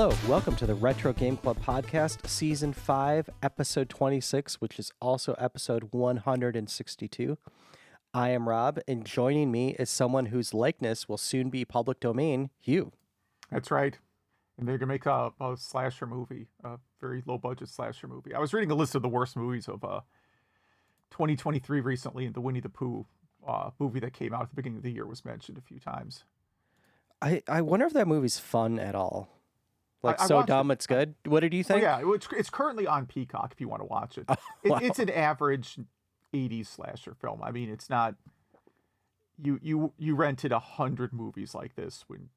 Hello, welcome to the Retro Game Club Podcast, Season 5, Episode 26, which is also Episode 162. I am Rob, and joining me is someone whose likeness will soon be public domain, Hugh. That's right. And they're going to make a slasher movie, a very low-budget slasher movie. I was reading a list of the worst movies of 2023 recently, and the Winnie the Pooh movie that came out at the beginning of the year was mentioned a few times. I wonder if that movie's fun at all. Like, I so watched dumb it. it's good? What did you think? Oh, yeah, it's currently on Peacock if you want to watch it. Wow. It's an average 80s slasher film. I mean, it's not... You rented 100 movies like this when,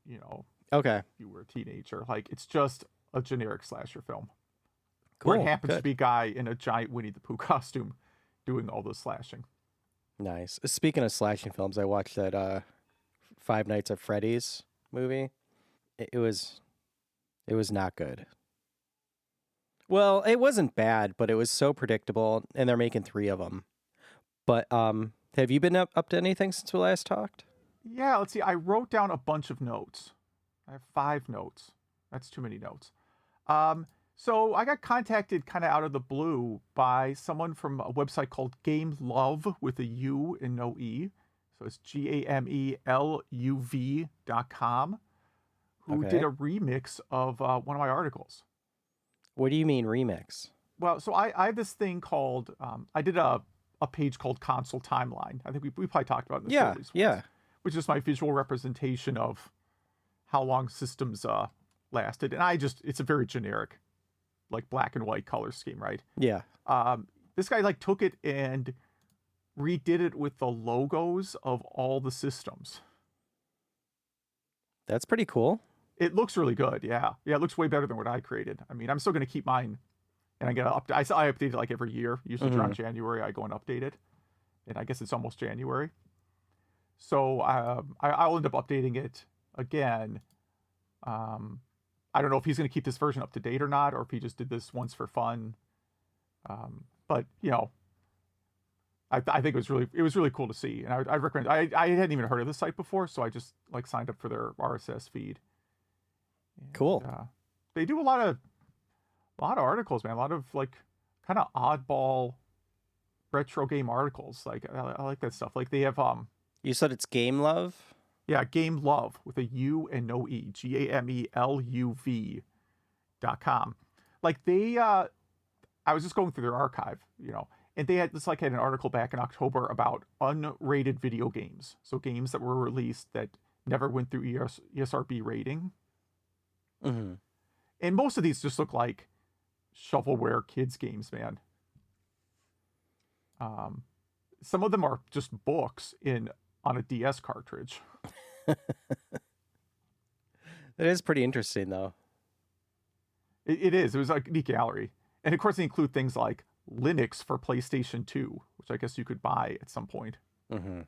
Okay. you were a teenager. Like, it's just a generic slasher film. Cool. Where it happens to Good. be a guy in a giant Winnie the Pooh costume doing all the slashing. Nice. Speaking of slashing films, I watched that Five Nights at Freddy's movie. It was not good. Well, it wasn't bad, but it was so predictable, and they're making 3 of them. But have you been up to anything since we last talked? Yeah, let's see. I wrote down a bunch of notes. I have 5 notes. That's too many notes. So I got contacted kind of out of the blue by someone from a website called Game Love with a U and no E. So it's GAMELUV.com, who Okay. did a remix of one of my articles. What do you mean remix? Well, so I have this thing called, I did a page called Console Timeline. I think we probably talked about it in the show at least once, Yeah. which is my visual representation of how long systems lasted. And it's a very generic, like black and white color scheme, right? Yeah. This guy like took it and redid it with the logos of all the systems. That's pretty cool. It looks really good. Yeah. Yeah. It looks way better than what I created. I mean, I'm still going to keep mine, and I get to update. I update it like every year. Usually around January, I go and update it, and I guess it's almost January. So I'll end up updating it again. I don't know if he's going to keep this version up to date or not, or if he just did this once for fun. But I think it was really cool to see, and I recommend. I hadn't even heard of this site before, so I just like signed up for their RSS feed. And, Cool. they do a lot of articles, man. A lot of like kind of oddball retro game articles. Like I like that stuff. Like they have You said it's Game Love? yeah, Game Love with a U and no E, GAMELUV.com. Like they I was just going through their archive, and they had an article back in October about unrated video games. So games that were released that never went through ESRB rating. Mm-hmm. And most of these just look like shovelware kids games, man. Some of them are just books on a DS cartridge. That is pretty interesting, though. It is. It was like a neat gallery. And of course, they include things like Linux for PlayStation 2, which I guess you could buy at some point. Mm-hmm.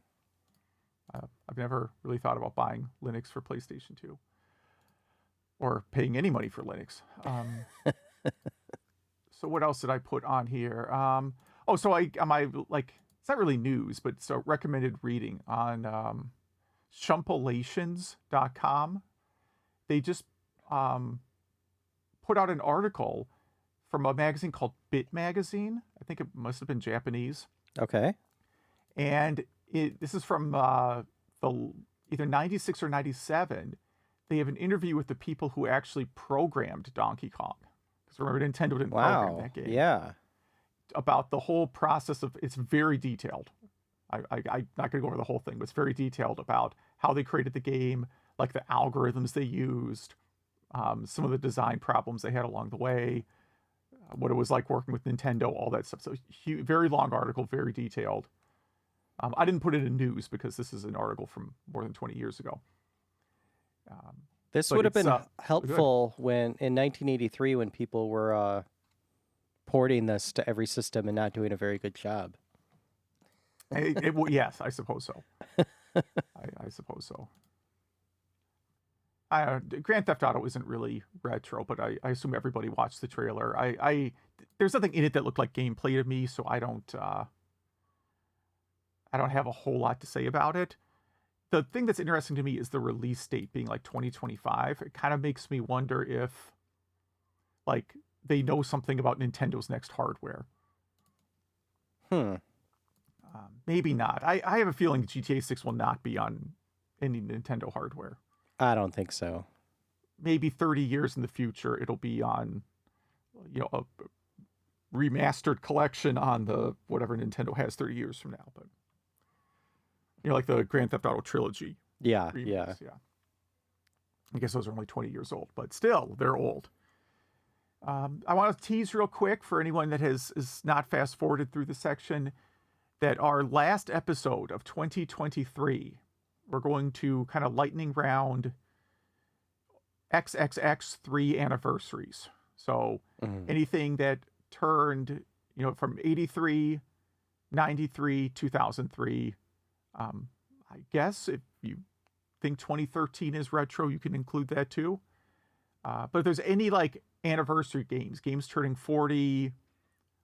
I've never really thought about buying Linux for PlayStation 2 or paying any money for Linux. So what else did I put on here? It's not really news, but it's a recommended reading on shumpalations.com. They just put out an article from a magazine called Bit Magazine. I think it must have been Japanese. Okay. And this is from either 96 or 97. They have an interview with the people who actually programmed Donkey Kong. Because remember, Nintendo didn't program that game. Yeah. About the whole process it's very detailed. I'm not going to go over the whole thing, but it's very detailed about how they created the game, like the algorithms they used, some of the design problems they had along the way, what it was like working with Nintendo, all that stuff. So very long article, very detailed. I didn't put it in news because this is an article from more than 20 years ago. This But would have it's, been helpful when in 1983 when people were porting this to every system and not doing a very good job. Yes, I suppose so. I suppose so. Grand Theft Auto isn't really retro, but I assume everybody watched the trailer. There's nothing in it that looked like gameplay to me, so I don't have a whole lot to say about it. The thing that's interesting to me is the release date being like 2025. It kind of makes me wonder if like they know something about Nintendo's next hardware. Maybe not. I have a feeling GTA 6 will not be on any Nintendo hardware. I don't think so. Maybe 30 years in the future, it'll be on, a remastered collection on the whatever Nintendo has 30 years from now. But, like the Grand Theft Auto trilogy. Yeah, remakes, yeah. I guess those are only 20 years old, but still, they're old. I want to tease real quick for anyone that is not fast forwarded through the section that our last episode of 2023, we're going to kind of lightning round XXX 3 anniversaries. So anything that turned, from 83, 93, 2003. I guess if you think 2013 is retro, you can include that too. But if there's any like anniversary games turning 40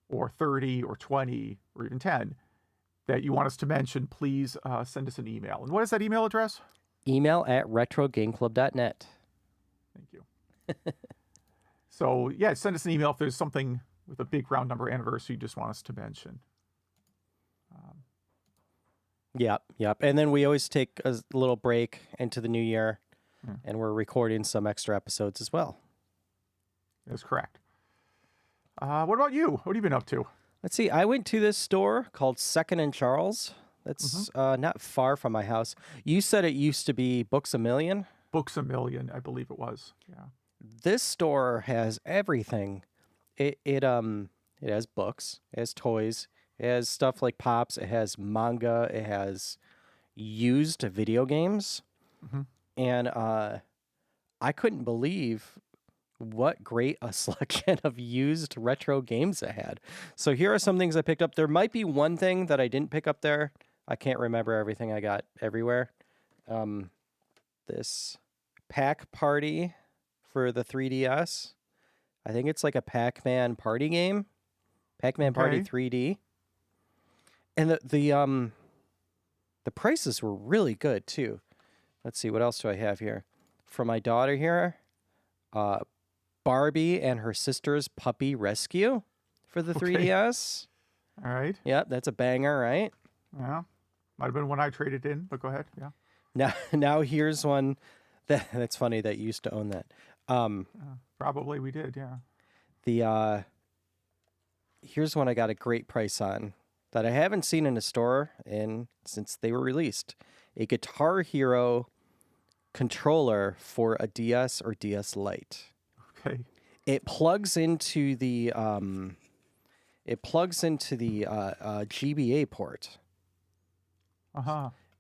or 30 or 20 or even 10 that you want us to mention, please send us an email. And what is that email address? email@retrogameclub.net. Thank you. So, yeah, send us an email if there's something with a big round number anniversary you just want us to mention. Yep. And then we always take a little break into the new year, and we're recording some extra episodes as well. That's correct. What about you? What have you been up to? Let's see. I went to this store called Second and Charles. That's not far from my house. You said it used to be Books A Million? Books A Million, I believe it was. Yeah. This store has everything. It has books, it has toys, it has stuff like Pops, it has manga, it has used video games. And I couldn't believe what great a selection of used retro games it had. So here are some things I picked up. There might be one thing that I didn't pick up there. I can't remember everything I got everywhere. This Pac Party for the 3DS. I think it's like a Pac-Man party game. Pac-Man Party 3D. And the prices were really good too. Let's see, what else do I have here? For my daughter here, Barbie and her sister's Puppy Rescue for the 3DS. All right. Yep, that's a banger, right? Yeah. Might have been one I traded in, but go ahead. Yeah. Now here's one that's funny that you used to own that. Probably we did, yeah. Here's one I got a great price on that I haven't seen in a store since they were released. A Guitar Hero controller for a DS or DS Lite. Okay. It plugs into the GBA port.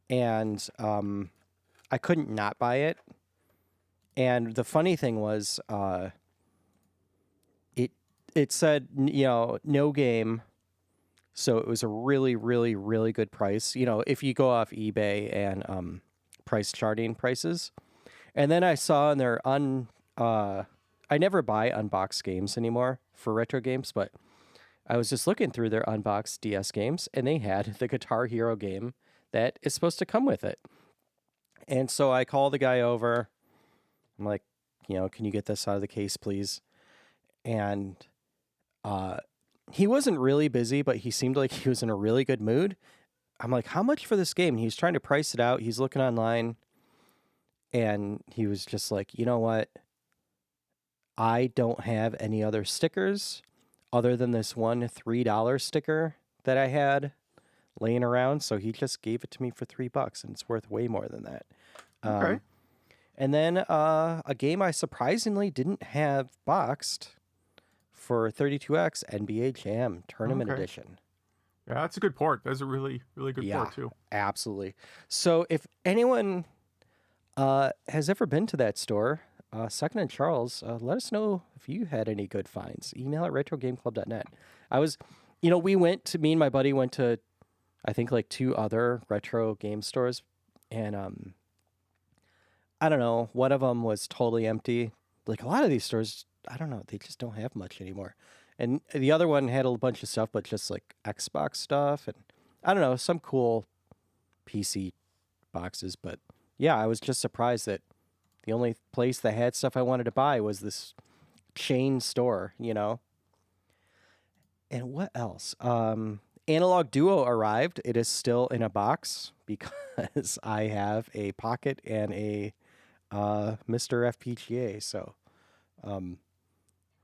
And I couldn't not buy it. And the funny thing was, it said, no game. So it was a really, really, really good price. If you go off eBay and price charting prices. And then I saw in their I never buy unboxed games anymore for retro games, but I was just looking through their unboxed DS games, and they had the Guitar Hero game that is supposed to come with it. And so I called the guy over. I'm like, can you get this out of the case, please? And he wasn't really busy, but he seemed like he was in a really good mood. I'm like, how much for this game? And he's trying to price it out. He's looking online, and he was just like, you know what? I don't have any other stickers other than this one $3 sticker that I had laying around. So he just gave it to me for $3, and it's worth way more than that. Okay. And then a game I surprisingly didn't have boxed for 32X, NBA Jam Tournament Edition. Yeah, that's a good port. That's a really, really good port too. Absolutely. So if anyone has ever been to that store, Second and Charles, let us know if you had any good finds. Email at retrogameclub.net. Me and my buddy went to, I think, like 2 other retro game stores, and I don't know, one of them was totally empty. Like a lot of these stores, I don't know, they just don't have much anymore. And the other one had a bunch of stuff, but just like Xbox stuff, and I don't know, some cool PC boxes. But yeah, I was just surprised that the only place that had stuff I wanted to buy was this chain store, you know. And what else? Analog Duo arrived. It is still in a box because I have a Pocket and a Mr. FPGA. So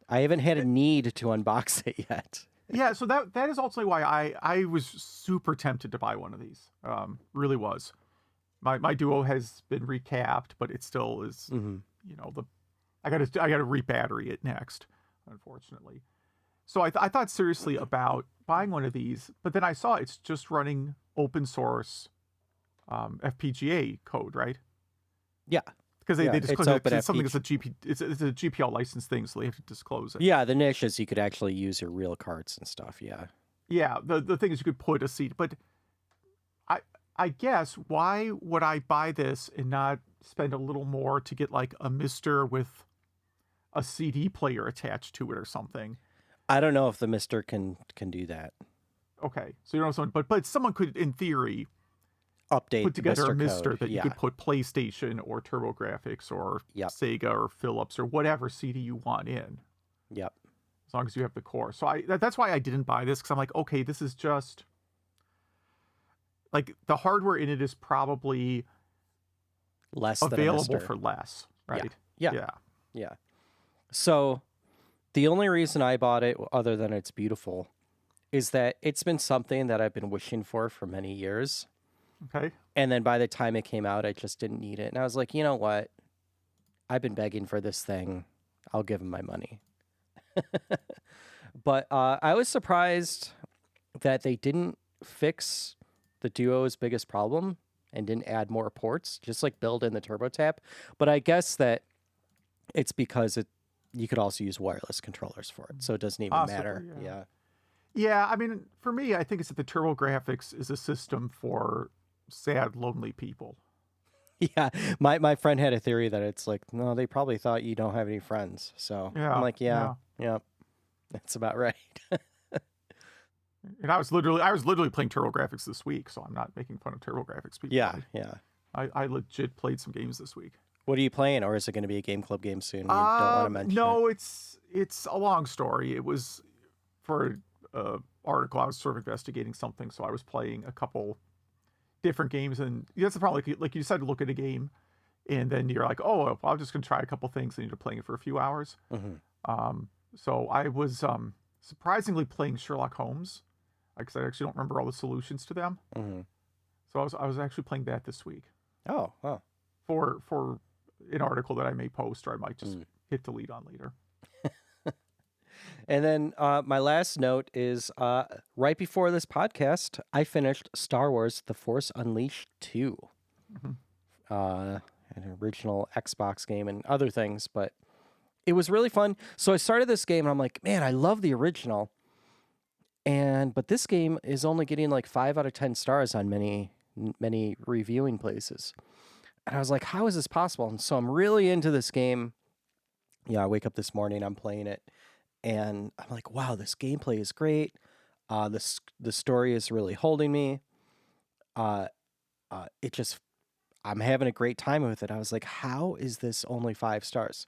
I haven't had a need to unbox it yet. Yeah, so that is ultimately why I was super tempted to buy one of these. Really was. My Duo has been recapped, but it still is. You know, I got to re-battery it next, unfortunately. So I thought seriously about buying one of these, but then I saw it's just running open source FPGA code, right? Yeah. Because they disclose it's something that's it's a GPL license thing, so they have to disclose it. Yeah, the niche is you could actually use your real cards and stuff. Yeah. Yeah, the thing is you could put a CD, but I guess why would I buy this and not spend a little more to get like a Mister with a CD player attached to it or something? I don't know if the Mister can do that. Okay, so you know someone, but someone could, in theory, Update put together a Mister code. that you could put PlayStation or TurboGrafx or Sega or Philips or whatever CD you want in. Yep. As long as you have the core. So that's why I didn't buy this, because I'm like, okay, this is just like the hardware in it is probably less available for less, right? Yeah. So the only reason I bought it, other than it's beautiful, is that it's been something that I've been wishing for many years. Okay. And then by the time it came out, I just didn't need it. And I was like, you know what? I've been begging for this thing. I'll give him my money. But I was surprised that they didn't fix the Duo's biggest problem and didn't add more ports, just like build in the turbo tap. But I guess that it's because you could also use wireless controllers for it, so it doesn't even matter. Yeah, I mean, for me, I think it's that the TurboGrafx is a system for sad, lonely people. Yeah, my friend had a theory that it's like, no, they probably thought you don't have any friends. So I'm like, yeah, that's about right. And I was literally playing TurboGrafx this week, so I'm not making fun of TurboGrafx people. Yeah. I legit played some games this week. What are you playing, or is it going to be a Game Club game soon? You don't want to mention no, it's a long story. It was for an article. I was sort of investigating something, so I was playing a couple different games, and that's the problem. Like you decide to look at a game, and then you're like, oh, well, I'm just going to try a couple things, and you're playing it for a few hours. So I was surprisingly playing Sherlock Holmes, because I actually don't remember all the solutions to them. So I was actually playing that this week. Oh, wow. For an article that I may post, or I might just hit delete on later. And then my last note is right before this podcast, I finished Star Wars The Force Unleashed 2. An original Xbox game and other things, but it was really fun. So I started this game and I'm like, man, I love the original. But this game is only getting like 5 out of 10 stars on many reviewing places. And I was like, how is this possible? And so I'm really into this game. I wake up this morning, I'm playing it, and I'm like, wow, this gameplay is great. The story is really holding me. I'm having a great time with it. I was like, how is this only 5 stars?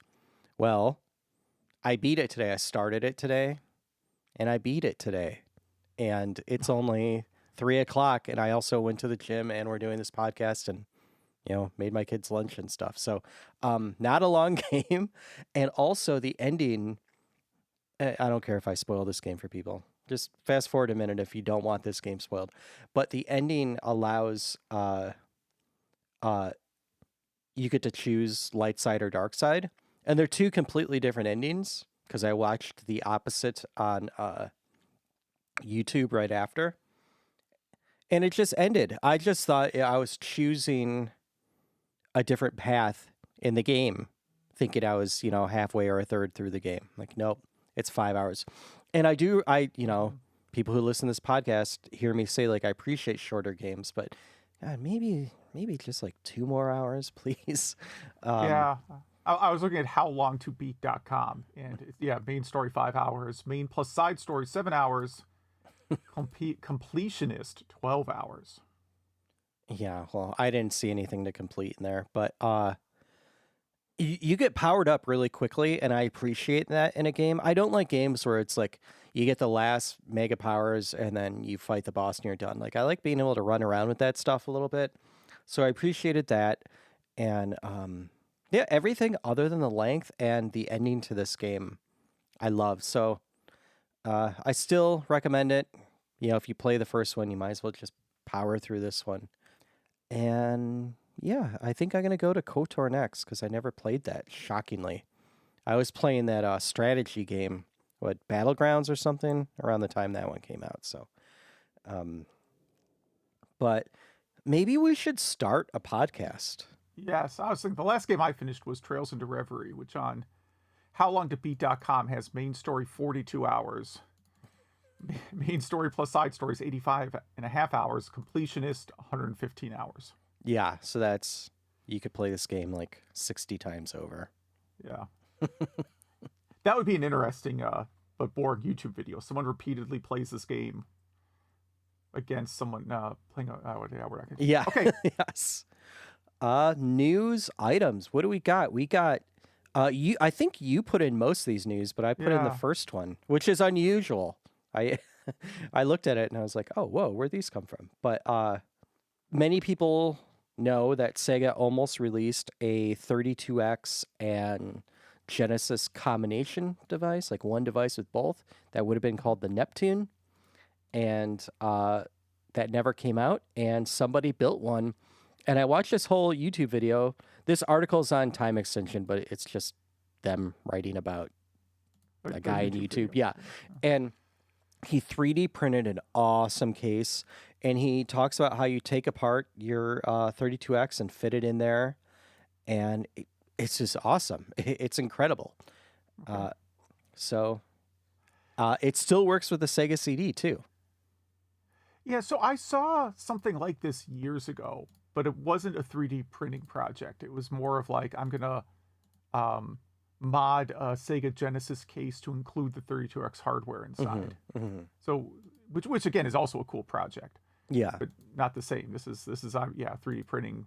Well, I beat it today. I started it today, and I beat it today. And it's only 3:00, and I also went to the gym, and we're doing this podcast, and made my kids lunch and stuff. So, not a long game. And also the ending, I don't care if I spoil this game for people. Just fast forward a minute if you don't want this game spoiled. But the ending allows, you get to choose light side or dark side. And they're 2 completely different endings, because I watched the opposite on YouTube right after. And it just ended. I just thought I was choosing a different path in the game, thinking I was, halfway or a third through the game. Like, nope, it's 5 hours. And people who listen to this podcast hear me say, like, I appreciate shorter games, but God, maybe just like 2 more hours, please. I was looking at howlongtobeat.com, and main story 5 hours, main plus side story 7 hours, completionist 12 hours. Yeah, well, I didn't see anything to complete in there, but You get powered up really quickly, and I appreciate that in a game. I don't like games where it's like you get the last mega powers and then you fight the boss and you're done. Like I like being able to run around with that stuff a little bit. So I appreciated that. And yeah, everything other than the length and the ending to this game, I love. So I still recommend it. You know, if you play the first one, you might as well just power through this one. And yeah, I think I'm going to go to KOTOR next because I never played that, shockingly. I was playing that strategy game, what, Battlegrounds or something, around the time that one came out. So, but maybe we should start a podcast. Yes, I was thinking the last game I finished was Trails into Reverie, which on howlongtobeat.com has main story 42 hours. Main story plus side stories 85 and a half hours, completionist 115 hours. Yeah, so that's, you could play this game like 60 times over. Yeah. That would be an interesting but boring YouTube video. Someone repeatedly plays this game against someone playing yeah, we're not gonna... Yeah. Okay. Yes. News items. What do we got? We got I think you put in most of these news, but I put in the first one, which is unusual. I looked at it and I was like, "Oh, whoa, where'd these come from?" But many people know that Sega almost released a 32X and Genesis combination device, like one device with both, that would have been called the Neptune, and that never came out, and somebody built one. And I watched this whole YouTube video. This article's on Time Extension, but it's just them writing about a guy on YouTube. Yeah. And he 3D printed an awesome case, and he talks about how you take apart your 32X and fit it in there, and it's just awesome. It's incredible. Okay. So it still works with the Sega CD too. Yeah, so I saw something like this years ago, but it wasn't a 3D printing project. It was more of like, I'm going to mod a Sega Genesis case to include the 32X hardware inside. Mm-hmm. So, which again is also a cool project. Yeah. But not the same. This is 3D printing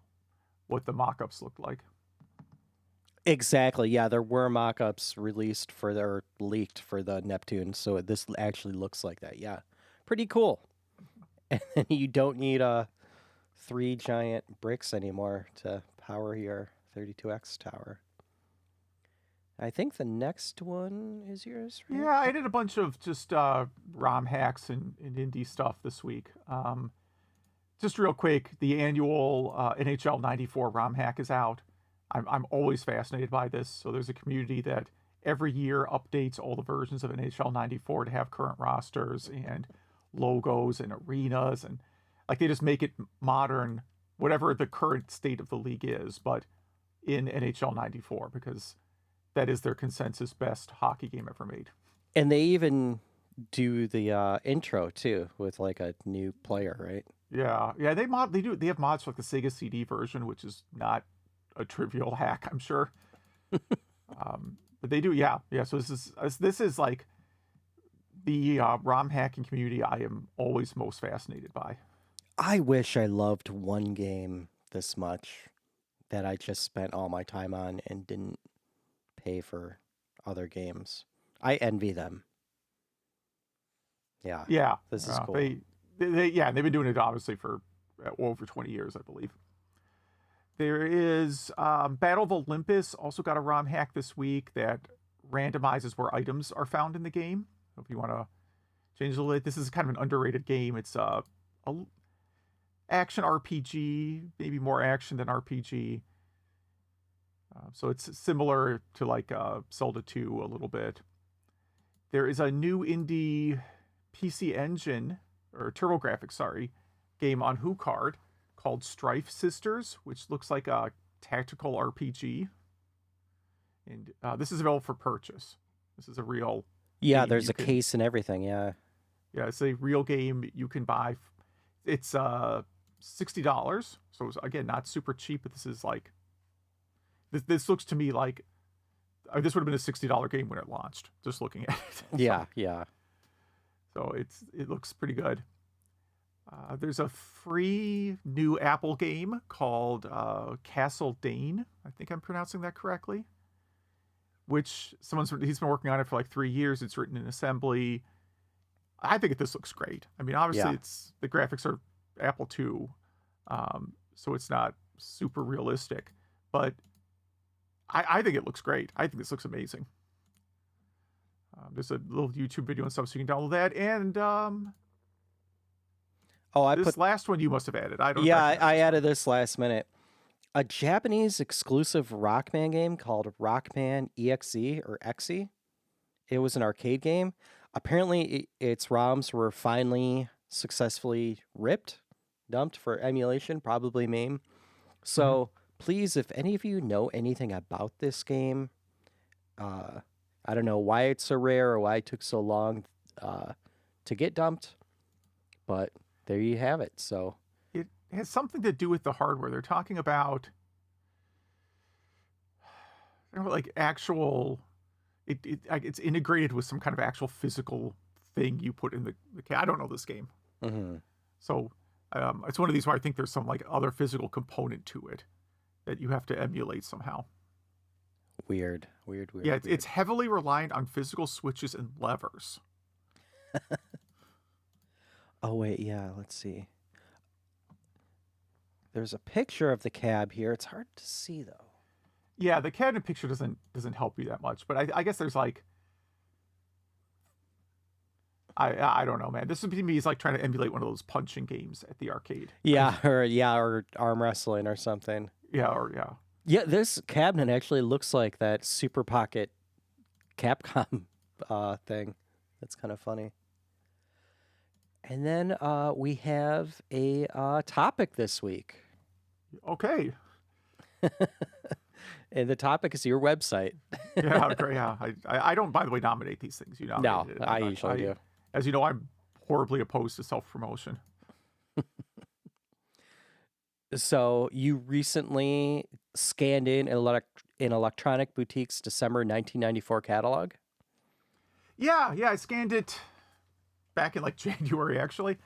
what the mock-ups looked like. Exactly. Yeah, there were mock-ups released or leaked for the Neptune, so this actually looks like that. Yeah. Pretty cool. And you don't need 3 giant bricks anymore to power your 32X tower. I think the next one is yours, right? Yeah, I did a bunch of just ROM hacks and indie stuff this week. Just real quick, the annual NHL 94 ROM hack is out. I'm always fascinated by this. So there's a community that every year updates all the versions of NHL 94 to have current rosters and logos and arenas, and like they just make it modern, whatever the current state of the league is, but in NHL 94, because that is their consensus best hockey game ever made. And they even do the intro too with like a new player, right? Yeah, they have mods for like the Sega CD version, which is not a trivial hack, I'm sure. But they do, yeah. So this is like the ROM hacking community I am always most fascinated by. I wish I loved one game this much that I just spent all my time on and didn't pay for other games. I envy them. Yeah. Yeah. This is cool. They've been doing it obviously for over 20 years, I believe. There is Battle of Olympus also got a ROM hack this week that randomizes where items are found in the game. So if you want to change the lid, this is kind of an underrated game. It's a action RPG, maybe more action than RPG. So it's similar to like Zelda 2 a little bit. There is a new indie PC Engine, or TurboGrafx, game on HuCard called Strife Sisters, which looks like a tactical RPG. And this is available for purchase. This is a real... Yeah, there's a case and everything, yeah. Yeah, it's a real game you can buy. It's $60. So it's, again, not super cheap, but this is like... This looks to me like... this would have been a $60 game when it launched, just looking at it. Yeah, yeah. So it looks pretty good. There's a free new Apple game called Castle Dain. I think I'm pronouncing that correctly. Which he's been working on it for like 3 years. It's written in assembly. I think this looks great. I mean, obviously, Yeah. the graphics are Apple II, so it's not super realistic, but I think it looks great. I think this looks amazing. There's a little YouTube video and stuff, so you can download that. And this last one you must have added. I don't. Yeah, I added this last minute. A Japanese exclusive Rockman game called Rockman EXE or EXE. It was an arcade game. Apparently, its ROMs were finally successfully dumped for emulation, probably MAME. So please, if any of you know anything about this game, I don't know why it's so rare or why it took so long to get dumped, but there you have it. So it has something to do with the hardware. They're talking about like actual. It's integrated with some kind of actual physical thing you put in the I don't know this game. So it's one of these where I think there's some like other physical component to it that you have to emulate somehow. Weird. Yeah, it's heavily reliant on physical switches and levers. Oh wait, yeah, let's see. There's a picture of the cab here. It's hard to see though. Yeah, the cabinet picture doesn't help you that much, but I guess there's like I don't know, man. This would be me is like trying to emulate one of those punching games at the arcade. Yeah, or arm wrestling or something. Yeah. Yeah, this cabinet actually looks like that Super Pocket Capcom thing. That's kind of funny. And then we have a topic this week. Okay. And the topic is your website. Yeah, great. Yeah, I don't, by the way, nominate these things. You know, No, I usually do. As you know, I'm horribly opposed to self-promotion. So you recently scanned in Electronic Boutique's December 1994 catalog? Yeah, I scanned it back in like January, actually.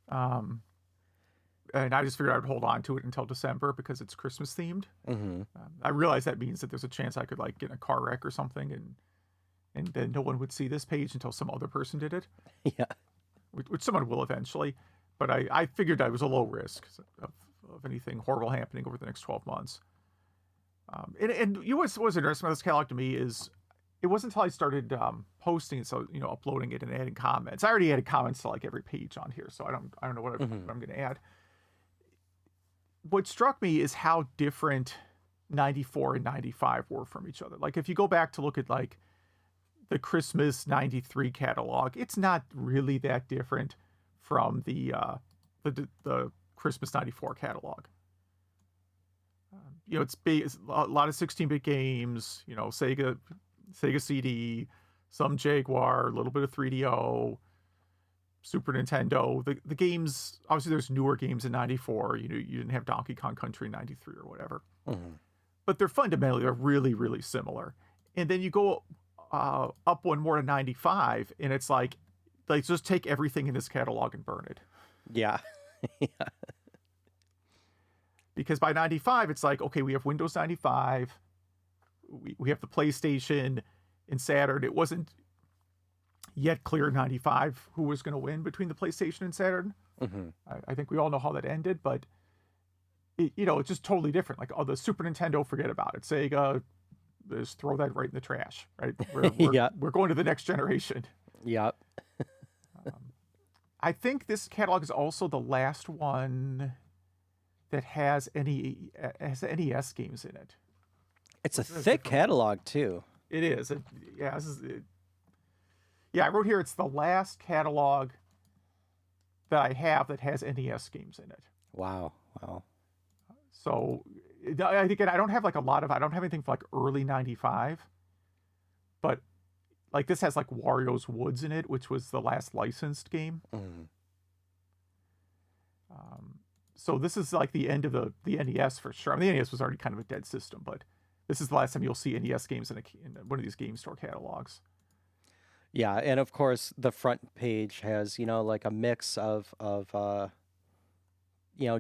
And I just figured I would hold on to it until December because it's Christmas themed. I realize that means that there's a chance I could like get in a car wreck or something, and then no one would see this page until some other person did it. Yeah, which someone will eventually. But I figured I was a low risk of anything horrible happening over the next 12 months. And you know what's interesting about this catalog to me is it wasn't until I started posting, so uploading it and adding comments. I already added comments to like every page on here, so I don't know what I'm going to add. What struck me is how different 94 and 95 were from each other. Like if you go back to look at like the Christmas 93 catalog, it's not really that different from the Christmas 94 catalog. It's a lot of 16-bit games, Sega CD, some Jaguar, a little bit of 3DO, Super Nintendo. The games, obviously there's newer games in 94. You didn't have Donkey Kong Country in 93 or whatever. But they're really, really similar. And then you go up one more to 95, and it's like just take everything in this catalog and burn it. Yeah. Yeah. Because by 95, it's like, okay, we have Windows 95, we have the PlayStation and Saturn. It wasn't yet clear 95 who was going to win between the PlayStation and Saturn. I think we all know how that ended, but it's just totally different. Like, the Super Nintendo, forget about it. Sega, just throw that right in the trash, right? We're going to the next generation. Yep. I think this catalog is also the last one that has NES games in it. It's a thick catalog too. It is. I wrote here it's the last catalog that I have that has NES games in it. Wow. So I think I don't have I don't have anything for like early 95, but like this has like Wario's Woods in it, which was the last licensed game. So this is like the end of the NES for sure. I mean, the NES was already kind of a dead system, but this is the last time you'll see NES games in one of these game store catalogs. Yeah, and of course the front page has, like a mix of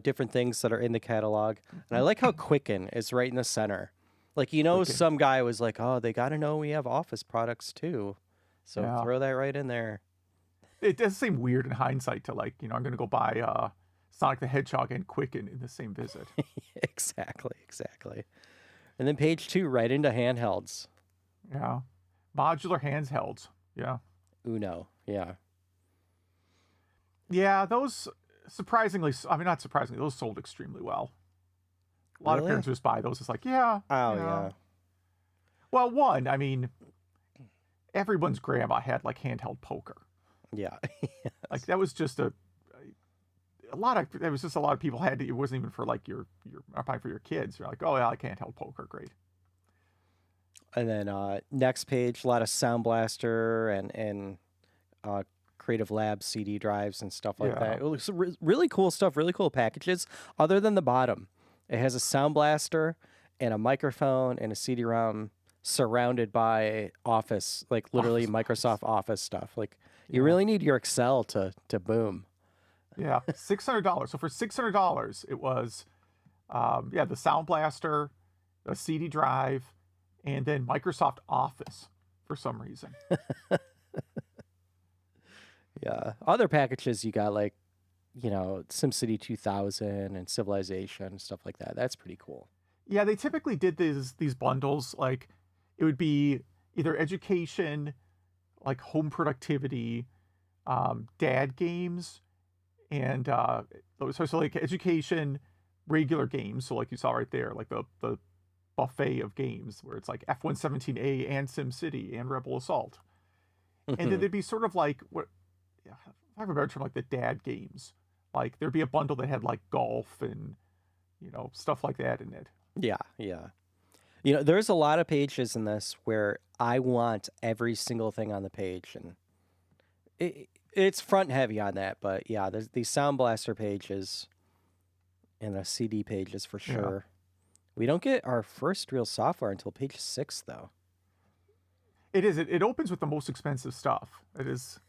different things that are in the catalog. And I like how Quicken is right in the center. Like, Quicken. some guy was like, "Oh, they got to know we have Office products too." So Yeah. throw that right in there. It does seem weird in hindsight to like, I'm going to go buy Sonic the Hedgehog and Quicken in the same visit. Exactly. And then page 2 right into handhelds. Yeah. Modular handhelds. Yeah. Uno. Yeah. Yeah, those surprisingly, I mean, not surprisingly, those sold extremely well. A lot of Really? parents just buy those. It's like, yeah, Oh, yeah. Well, one, I mean, everyone's grandma had like handheld poker. Yeah. Like that was just lot of, there was just a lot of people had it wasn't even for like your probably for your kids. You're like, oh yeah, I handheld poker, great. And then next page, a lot of Sound Blaster and Creative Labs CD drives and stuff like Yeah. that. It looks really cool stuff, really cool packages. Other than the bottom, it has a Sound Blaster and a microphone and a CD-ROM surrounded by Office, like literally Office Microsoft box. Office stuff. Like you Yeah. really need your Excel to boom. Yeah. $600. So for $600, it was, the Sound Blaster, a CD drive, and then Microsoft Office for some reason. Yeah. Other packages you got like, SimCity 2000 and Civilization and stuff like that. That's pretty cool. Yeah, they typically did these bundles. Like it would be either education, like home productivity, dad games, and so like education, regular games. So like you saw right there, like the buffet of games where it's like F-117A and SimCity and Rebel Assault, and then there'd be sort of like what, yeah, if I have a better term, like the dad games. Like there'd be a bundle that had like golf and stuff like that in it. Yeah, yeah. There's a lot of pages in this where I want every single thing on the page, and it's front heavy on that. But yeah, there's these Sound Blaster pages and the CD pages for Yeah. sure. We don't get our first real software until page 6, though. It is. It opens with the most expensive stuff. It is,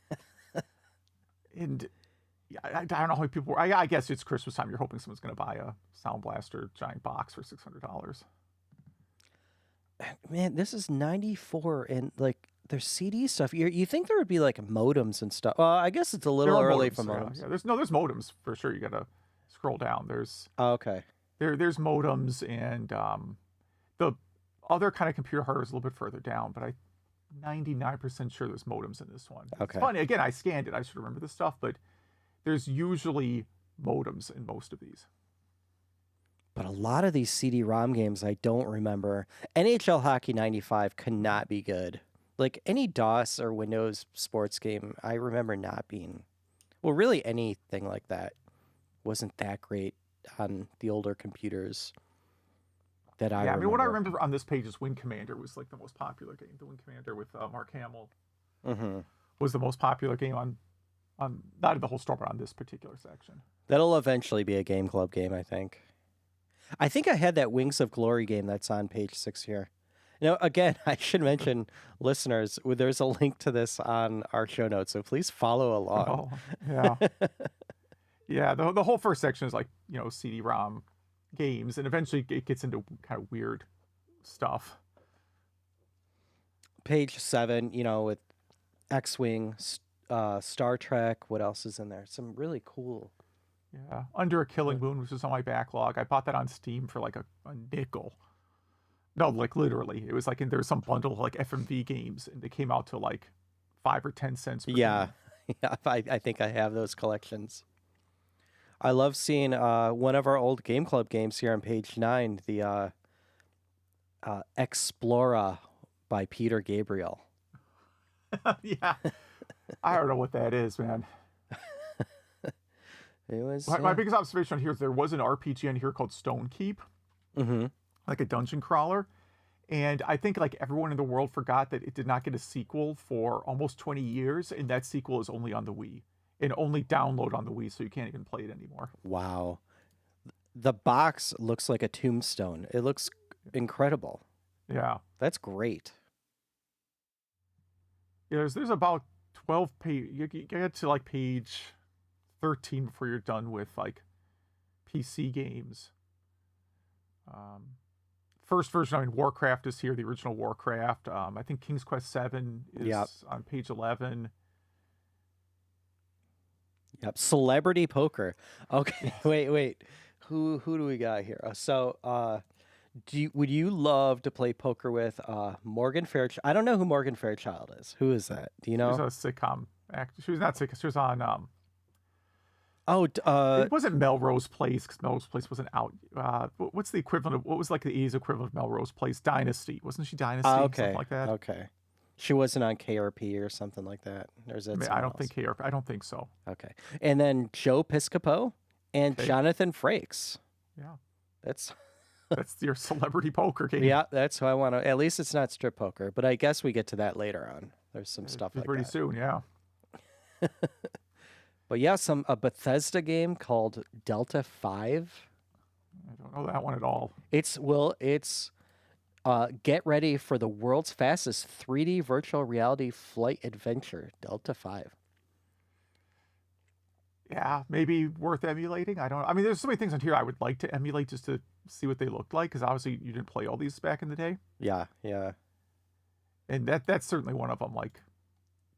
and yeah, I don't know how many people. I guess it's Christmas time. You're hoping someone's going to buy a Sound Blaster giant box for $600. Man, this is 94, and like there's CD stuff. You think there would be like modems and stuff? Well, I guess it's a There little are early modems. for Yeah, modems. yeah. There's modems for sure. You got to scroll down. Oh, okay. There's modems, and the other kind of computer hardware is a little bit further down. But 99% sure there's modems in this one. Okay. It's funny. Again, I scanned it. I should remember this stuff, but there's usually modems in most of these. But a lot of these CD-ROM games I don't remember. NHL Hockey 95 cannot be good. Like any DOS or Windows sports game, I remember not being. Well, really anything like that wasn't that great on the older computers that I remember. I mean, what I remember on this page is Wing Commander was like the most popular game. The Wing Commander with Mark Hamill was the most popular game on not in the whole store, but on this particular section. That'll eventually be a Game Club game, I think. I think I had that Wings of Glory game that's on page 6 here. Again, I should mention, listeners, there's a link to this on our show notes, so please follow along. Oh, yeah. Yeah, the whole first section is like, CD-ROM games, and eventually it gets into kind of weird stuff. Page 7, with X-Wing, Star Trek, what else is in there? Some really cool. Yeah, Under a Killing Moon, which is on my backlog. I bought that on Steam for like a nickel. No, like literally, it was like there was some bundle of like FMV games, and they came out to like 5 or 10 cents. Per Yeah, game. yeah. I think I have those collections. I love seeing one of our old Game Club games here on page 9, the Explora by Peter Gabriel. Yeah, I don't know what that is, man. It was my biggest observation on here is there was an RPG on here called Stone Keep, like a dungeon crawler, and I think like everyone in the world forgot that it did not get a sequel for almost 20 years, and that sequel is only on the Wii and only download on the Wii, so you can't even play it anymore. Wow, the box looks like a tombstone. It looks incredible. Yeah, That's great. there's about 12 page. You get to like page 13 before you're done with like PC games. First version, I mean, Warcraft is here, the original Warcraft. I think King's Quest 7 is on page 11. Yep. Celebrity poker. Okay. Wait. Who do we got here? Would you love to play poker with Morgan Fairchild? I don't know who Morgan Fairchild is. Who is that? Do you She was know? a sitcom actor. She was not sitcom. She was on. Oh, It wasn't Melrose Place because Melrose Place wasn't out. What's the equivalent of what was like the 80s equivalent of Melrose Place? Dynasty. Wasn't she Dynasty? okay. Something like that. Okay. She wasn't on KRP or something like that. Or is that I mean, I someone don't else? think I don't think so. Okay. And then Joe Piscopo and Okay. Jonathan Frakes. Yeah, That's that's your celebrity poker game. yeah, that's who I want to. At least it's not strip poker, but I guess we get to that later on. There's some stuff like pretty that. soon. Yeah. But yeah, a Bethesda game called Delta 5. I don't know that one at all. It's get ready for the world's fastest 3D virtual reality flight adventure, Delta 5. Yeah, maybe worth emulating. I don't know. I mean, there's so many things on here I would like to emulate just to see what they looked like because obviously you didn't play all these back in the day, Yeah. and that's certainly one of them. Like,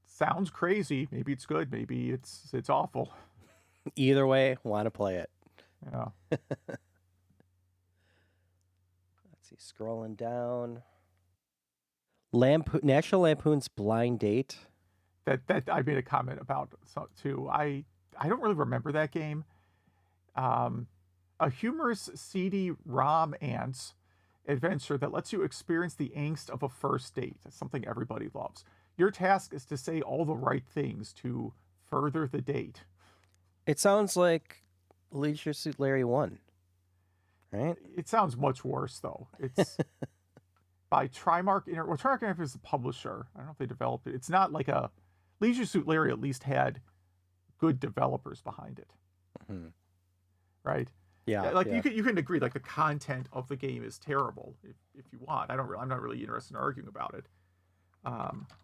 sounds crazy. Maybe it's good. Maybe it's awful. Either way, want to play it. Yeah. Let's see, scrolling down. National Lampoon's Blind Date. That I made a comment about too. I don't really remember that game. A humorous, seedy romance adventure that lets you experience the angst of a first date. That's something everybody loves. Your task is to say all the right things to further the date. It sounds like Leisure Suit Larry 1, right? It sounds much worse though. It's by Trimark. Well, Trimark Interactive is the publisher. I don't know if they developed it. It's not like a Leisure Suit Larry. At least had good developers behind it, right? Yeah. Like you can agree. Like the content of the game is terrible if you want. I'm not really interested in arguing about it.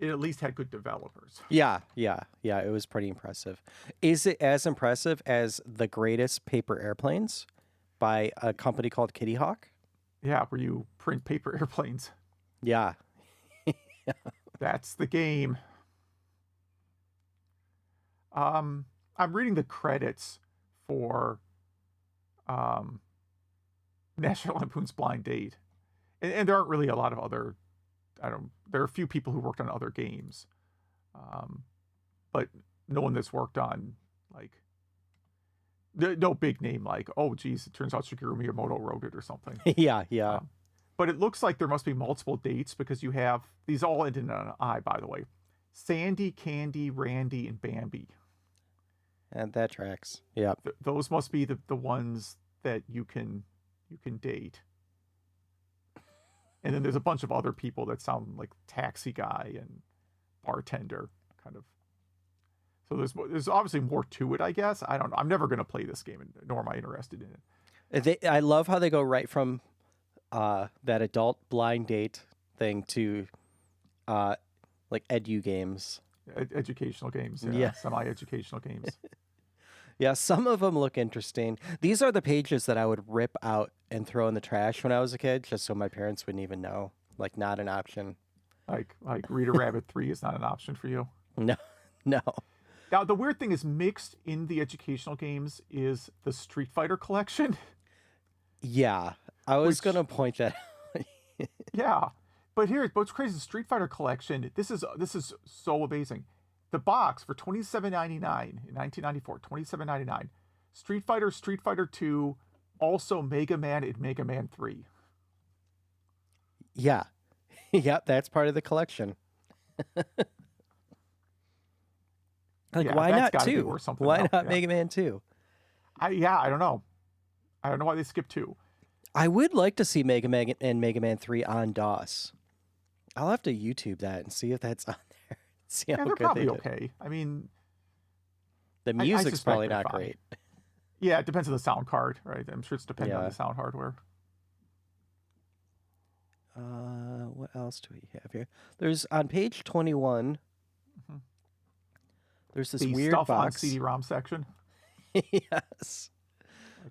It at least had good developers. Yeah. It was pretty impressive. Is it as impressive as The Greatest Paper Airplanes by a company called Kitty Hawk? Yeah, where you print paper airplanes. Yeah. That's the game. I'm reading the credits for National Lampoon's Blind Date, and there aren't really a lot of other. There are a few people who worked on other games, but no one that's worked on like no big name like, oh geez, it turns out Shigeru Miyamoto wrote it or something. Yeah. But it looks like there must be multiple dates because you have these all ended in an I, by the way. Sandy, Candy, Randy, and Bambi. And that tracks. Yeah. Those must be the ones that you can date. And then there's a bunch of other people that sound like taxi guy and bartender kind of. So there's obviously more to it, I guess. I don't know. I'm never going to play this game, nor am I interested in it. I love how they go right from that adult blind date thing to like edu games. Educational games, Yeah. semi-educational games. Yeah, some of them look interesting. These are the pages that I would rip out and throw in the trash when I was a kid, just so my parents wouldn't even know. Like, not an option. Like Reader Rabbit 3 is not an option for you. No. Now, the weird thing is mixed in the educational games is the Street Fighter collection. Yeah, I was going to point that out. Yeah. But what's crazy, the Street Fighter collection, this is so amazing. The box for $27.99 in 1994, $27.99. Street Fighter 2, also Mega Man and Mega Man 3. Yeah. Yep, that's part of the collection. Like, why not 2? Why not Mega Man 2? I don't know. I don't know why they skipped 2. I would like to see Mega Man and Mega Man 3 on DOS. I'll have to YouTube that and see if that's on there. See how they're good probably they did. okay. I mean, the music's probably they're not fine. great. Yeah, it depends on the sound card, right? I'm sure it's dependent on the sound hardware. What else do we have here? There's on page 21, There's this the weird stuff on box. CD-ROM section. Yes.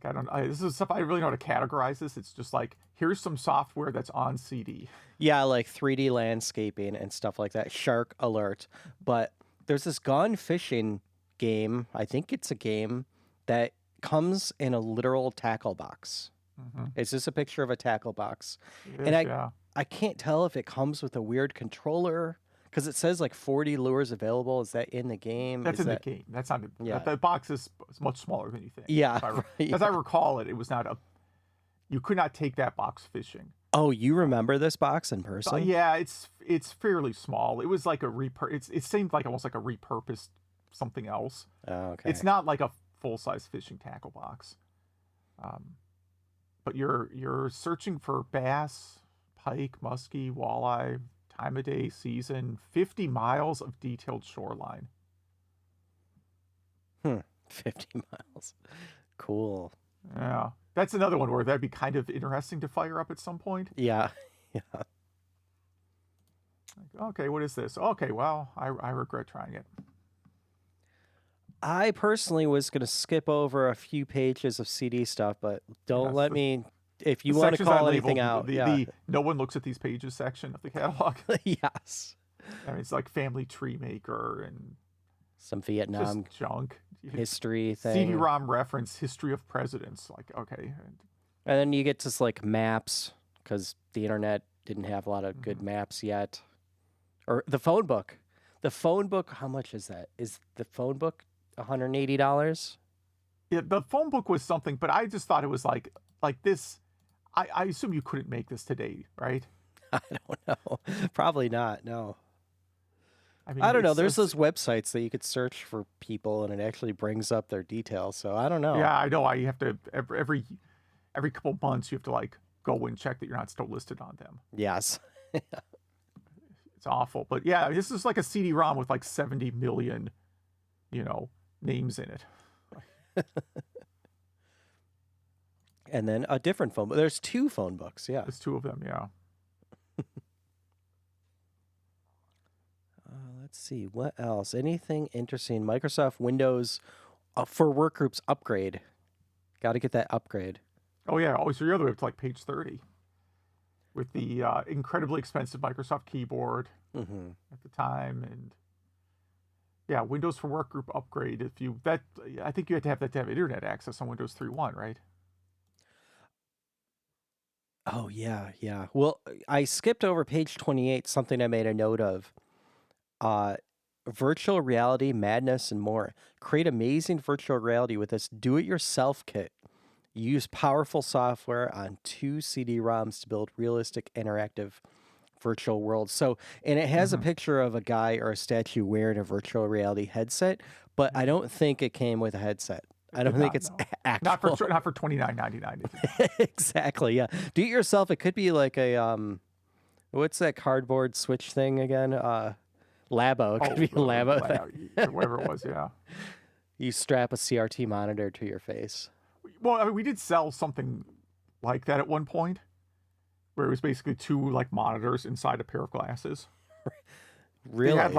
Like this is stuff I really know how to categorize this. It's just like, here's some software that's on CD. Yeah, like 3D landscaping and stuff like that. Shark alert. But there's this gone fishing game. I think it's a game that comes in a literal tackle box. Mm-hmm. It's just a picture of a tackle box. It And is, yeah. I can't tell if it comes with a weird controller because it says like 40 lures available. Is that in the game? That's Is in that... the game. That's not. Yeah. The box is much smaller than you think. Yeah, As I recall it, it was not a. You could not take that box fishing. Oh, you remember this box in person? Yeah, it's fairly small. It was like it seemed like almost like a repurposed something else. Oh, okay. It's not like a full size fishing tackle box. But you're searching for bass, pike, muskie, walleye, time of day, season, 50 miles of detailed shoreline. 50 miles. Cool. Yeah. That's another one where that'd be kind of interesting to fire up at some point. Yeah. Yeah. Okay, what is this? Okay, well, I regret trying it. I personally was going to skip over a few pages of CD stuff, but don't let me, if you want to call anything out. The no one looks at these pages section of the catalog. Yes. I mean, it's like Family Tree Maker and some Vietnam just junk. history thing. CD-ROM reference, history of presidents. Like, okay. And then you get to like maps because the internet didn't have a lot of good maps yet. Or the phone book. The phone book, how much is that? Is the phone book $180? Yeah, the phone book was something, but I just thought it was like this. I assume you couldn't make this today, right? I don't know. Probably not, no. I mean, I don't know. There's those websites that you could search for people, and it actually brings up their details. So I don't know. Yeah, I know. You have to every couple months you have to like go and check that you're not still listed on them. Yes. It's awful, but yeah, this is like a CD-ROM with like 70 million, names in it. And then a different phone book. There's two phone books. Yeah. There's two of them. Yeah. Let's see. What else? Anything interesting? Microsoft Windows for Workgroups upgrade. Got to get that upgrade. Oh, yeah. Oh, so you're all the way up to like page 30 with the incredibly expensive Microsoft keyboard at the time. And yeah, Windows for Workgroup upgrade. I think you had to have that to have internet access on Windows 3.1, right? Oh, yeah. Yeah. Well, I skipped over page 28, something I made a note of. Virtual reality, madness, and more. Create amazing virtual reality with this do-it-yourself kit. Use powerful software on 2 CD-ROMs to build realistic, interactive virtual worlds. So, and it has a picture of a guy or a statue wearing a virtual reality headset, but I don't think it came with a headset. I don't think it's actual. Not for $29.99. Exactly. Yeah. Do it yourself. It could be like a what's that cardboard switch thing again? Labo. It could be a Labo thing. Whatever it was. Yeah. You strap a CRT monitor to your face. Well, I mean, we did sell something like that at one point, where it was basically 2 like monitors inside a pair of glasses. Really? It had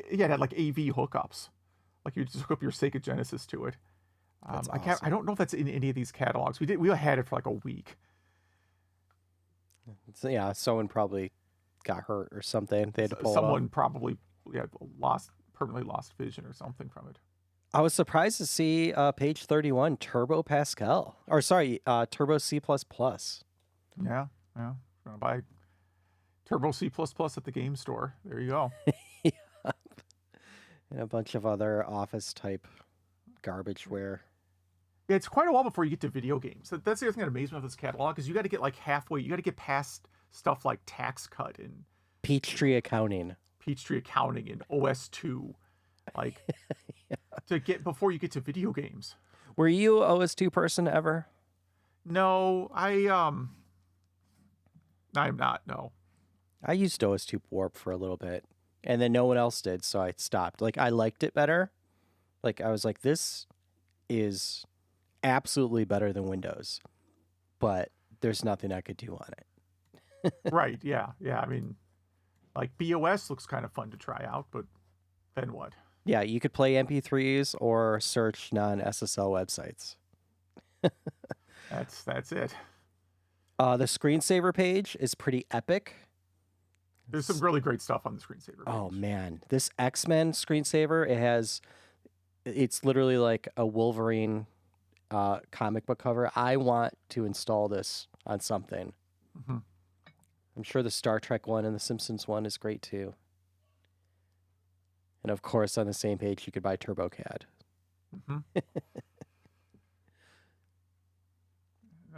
it had like AV hookups. Like you just hook up your Sega Genesis to it. That's awesome. I don't know if that's in any of these catalogs. We had it for like a week. So, yeah, someone probably got hurt or something. They had to pull Someone probably permanently lost vision or something from it. I was surprised to see page 31, Turbo Pascal. Or sorry, Turbo C++. Yeah. Gonna buy Turbo C++ at the game store. There you go. Yeah. And a bunch of other office type garbageware. Yeah, it's quite a while before you get to video games. That's the other thing that amazed me with this catalog is you got to get like halfway. You got to get past stuff like Tax Cut and Peachtree Accounting and OS2, like to get before you get to video games. Were you an OS2 person ever? No, I'm not. No, I used OS2 Warp for a little bit, and then no one else did, so I stopped. Like I liked it better. Like I was like, this is absolutely better than Windows, but there's nothing I could do on it. Right? Yeah. I mean, like BOS looks kind of fun to try out, but then what? Yeah, you could play MP3s or search non-SSL websites. That's it. The screensaver page is pretty epic. There's some really great stuff on the screensaver page. Oh man, this X-Men screensaver, it's literally like a Wolverine comic book cover. I want to install this on something. Mm-hmm. I'm sure the Star Trek one and the Simpsons one is great too. And of course, on the same page, you could buy TurboCAD. Mm-hmm.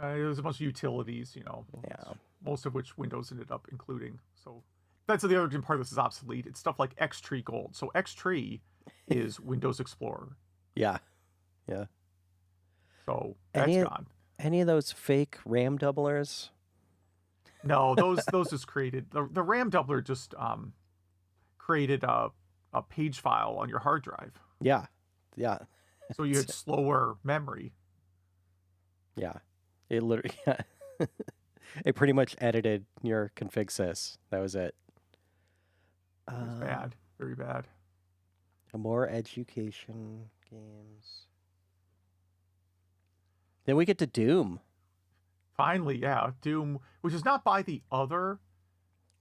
There's a bunch of utilities, Yeah. most of which Windows ended up including. So that's the other part of this is obsolete. It's stuff like Xtree Gold. So Xtree is Windows Explorer. Yeah. Yeah. So that's gone. Any of those fake RAM doublers? No, those just created the RAM doubler just created a page file on your hard drive. Yeah. Yeah. So you had slower memory. Yeah. It literally it pretty much edited your config sys. That was it. It was bad. Very bad. More education games. Then we get to Doom. Finally, yeah. Doom, which is not by the other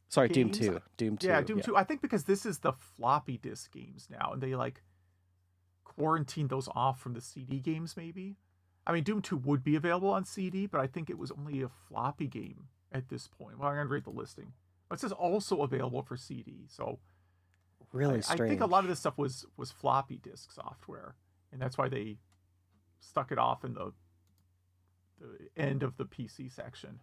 Sorry, games. Doom 2. Doom 2. Yeah, Doom 2. I think because this is the floppy disk games now, and they quarantined those off from the CD games, maybe. I mean, Doom 2 would be available on CD, but I think it was only a floppy game at this point. Well, I'm going to read the listing. But it says also available for CD, so really strange. I think a lot of this stuff was floppy disk software, and that's why they stuck it off in the end of the PC section.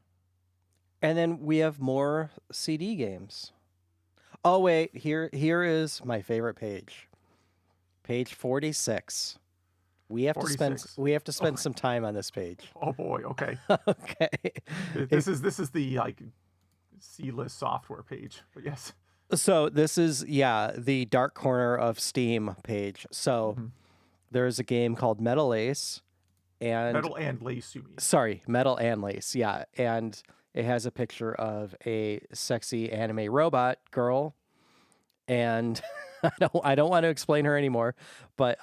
And then we have more CD games. Oh wait, here is my favorite page. Page 46. We have 46. to spend some time on this page. Oh boy, okay. Okay. This is the C-list software page. But yes. So this is the dark corner of Steam page. So there's a game called Metal Ace and Metal and Lace, you mean. Sorry, Metal and Lace, yeah. And it has a picture of a sexy anime robot girl. And I don't want to explain her anymore, but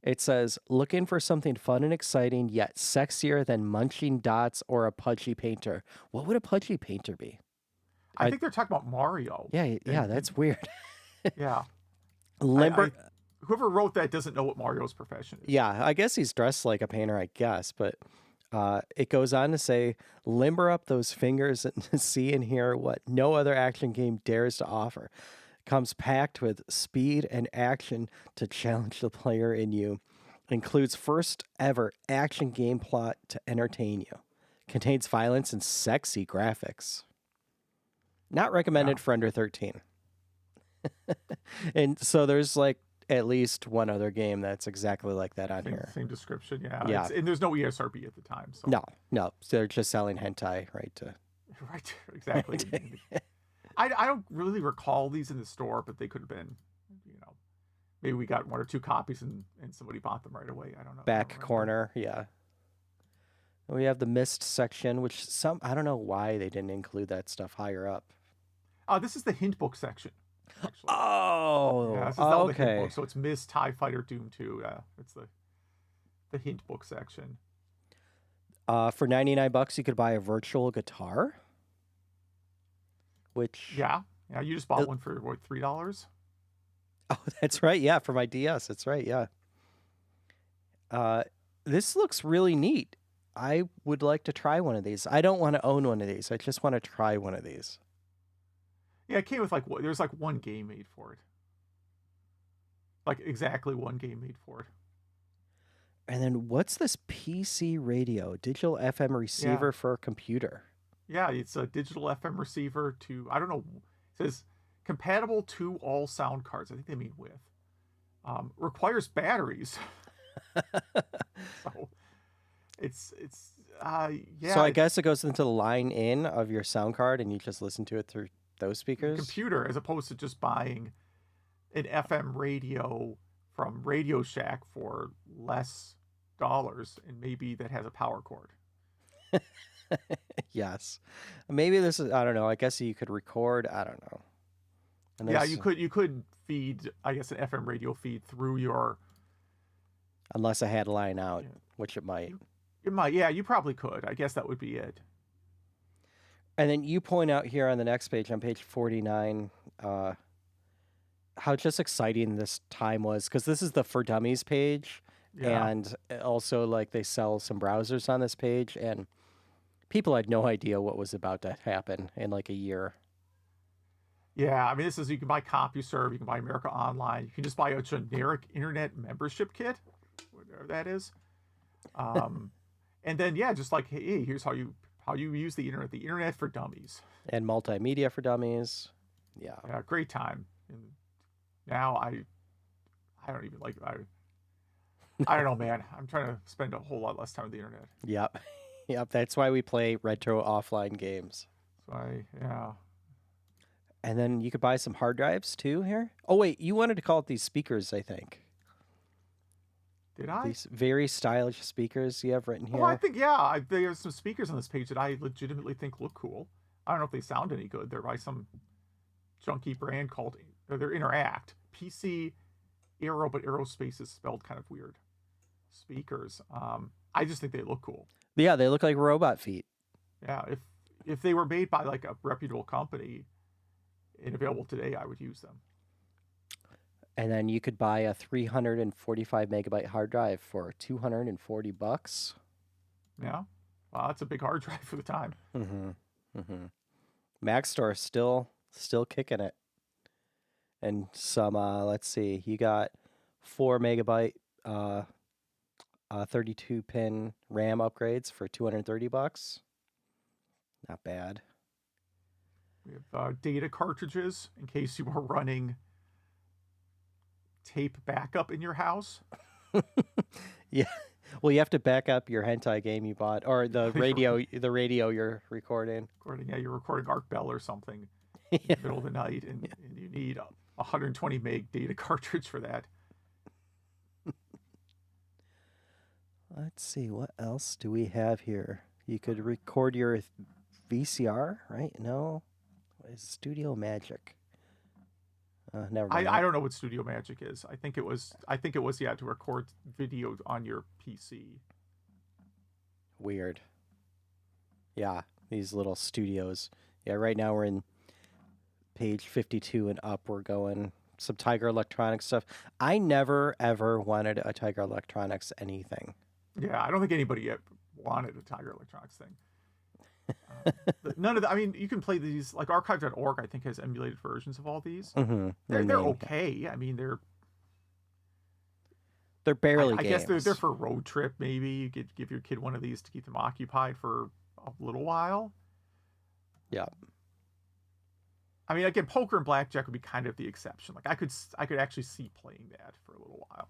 it says, looking for something fun and exciting, yet sexier than munching dots or a pudgy painter. What would a pudgy painter be? I think they're talking about Mario. Yeah, that's weird. Yeah. Whoever wrote that doesn't know what Mario's profession is. Yeah, I guess he's dressed like a painter, I guess. But it goes on to say, limber up those fingers and see and hear what no other action game dares to offer. Comes packed with speed and action to challenge the player in you. Includes first ever action game plot to entertain you. Contains violence and sexy graphics. Not recommended for under 13. And so there's at least one other game that's exactly like that on here. Same description, yeah. And there's no ESRB at the time. So. No. So they're just selling hentai, right? Right, exactly. I don't really recall these in the store, but they could have been, maybe we got one or two copies and somebody bought them right away. I don't know. Back corner, yeah. We have the Mist section, which I don't know why they didn't include that stuff higher up. This is the hint book section. Actually. Oh, yeah, this is okay. The hint book. So it's Mist, TIE Fighter, Doom 2. It's the hint book section. For $99, you could buy a virtual guitar. Which yeah, you just bought one for what, $3? Oh, that's right. Yeah, for my DS. That's right. Yeah. This looks really neat. I would like to try one of these. I don't want to own one of these. I just want to try one of these. Yeah, it came with there's one game made for it. Exactly one game made for it. And then what's this PC radio? Digital FM receiver for a computer. Yeah, it's a digital FM receiver to, I don't know, it says compatible to all sound cards. I think they mean with. Requires batteries. So it's So I guess it goes into the line in of your sound card and you just listen to it through those speakers? Computer, as opposed to just buying an FM radio from Radio Shack for less dollars and maybe that has a power cord. Yes. Maybe this is, I don't know. I guess you could record. I don't know. And Yeah, there's you could feed, I guess, an FM radio feed through your. unless I had a line out, Yeah, which it might. it might. Yeah, you probably could. I guess that would be it. And then you point out here on the next page, on page 49, how just exciting this time was, because this is the For Dummies page, Yeah. and also like they sell some browsers on this page, and people had no idea what was about to happen in like a year. Yeah, I mean, this is, you can buy CompuServe, you can buy America Online, you can just buy a generic internet membership kit, whatever that is. And then, yeah, just like, hey, here's how you use the internet for dummies. And multimedia for dummies. Yeah. Yeah, great time. And now I don't even like, I don't know, man. I'm trying to spend a whole lot less time on the internet. Yep. Yep. That's why we play retro offline games. So yeah. And then you could buy some hard drives too here. Oh, wait. You wanted to call it these speakers, I think. Did I? These very stylish speakers you have written here. Well, I think, yeah, there's some speakers on this page that I legitimately think look cool. I don't know if they sound any good. They're by some junky brand called, they're Interact. PC Aero, but aerospace is spelled kind of weird. Speakers. I just think they look cool. Yeah, they look like robot feet. Yeah, if they were made by like a reputable company and available today, I would use them. And then you could buy a 345 megabyte hard drive for $240. Yeah. Wow, that's a big hard drive for the time. Mm-hmm. Mm-hmm. Mac Store still kicking it. And some let's see, you got 4 megabyte 32 pin RAM upgrades for $230. Not bad. We have data cartridges in case you are running tape backup in your house. Yeah. Well, you have to back up your hentai game you bought, or the radio you're recording. Yeah, you're recording Art Bell or something in the middle of the night, and you need a 120 meg data cartridge for that. Let's see, what else do we have here? You could record your VCR, right? No, it's Studio Magic. Never mind. I don't know what Studio Magic is. I think it was yeah, to record video on your PC. Weird. Yeah, these little studios. Yeah, right now we're in page 52 and up. We're going some Tiger Electronics stuff. I never ever wanted a Tiger Electronics anything. Yeah, I don't think anybody yet wanted a Tiger Electronics thing. None of the, I mean, you can play these, like archive.org, I think, has emulated versions of all these. Mm-hmm. They're okay. I mean, they're barely I games. guess they're for a road trip, maybe. You could give your kid one of these to keep them occupied for a little while. Yeah. I mean, again, poker and blackjack would be kind of the exception. Like I could actually see playing that for a little while.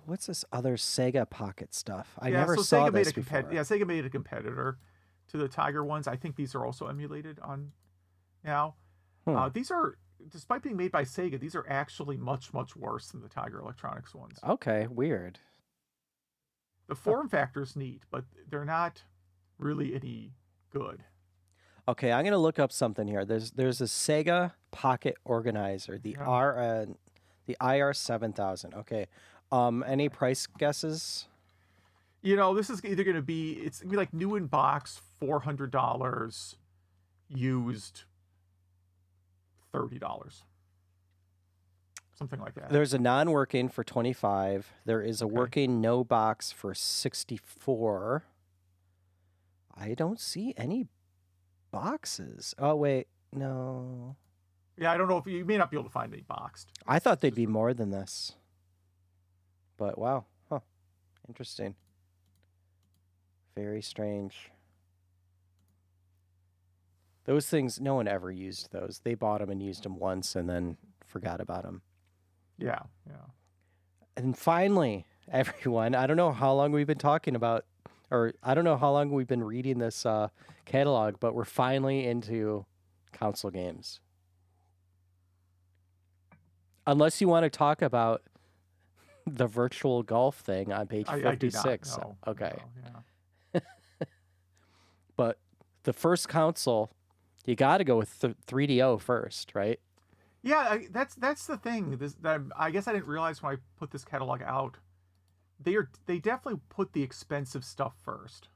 What's this other Sega Pocket stuff? I Yeah, never so saw Sega this made before. Sega made a competitor to the Tiger ones. I think these are also emulated on now. These are, despite being made by Sega, these are actually much, much worse than the Tiger Electronics ones. Okay, weird. The form factor's neat, but they're not really any good. Okay, I'm gonna look up something here. There's a Sega Pocket Organizer, the IR7000. Okay, any price guesses? You know, this is either going to be, it's going to be like new in box, $400, used $30. Something like that. There's a non-working for 25. There is a working no box for 64. I don't see any boxes. Oh wait, no. Yeah, I don't know if you may not be able to find any boxed. I thought they'd be more than this. But wow, huh? Interesting. Very strange. Those things, no one ever used those. They bought them and used them once and then forgot about them. Yeah. And finally, everyone, I don't know how long we've been talking about, or I don't know how long we've been reading this catalog, but we're finally into console games. Unless you want to talk about the virtual golf thing on page 56. Okay. No, yeah. But the first console You got to go with 3DO first, right? Yeah, that's the thing. I guess I didn't realize when I put this catalog out. They definitely put the expensive stuff first.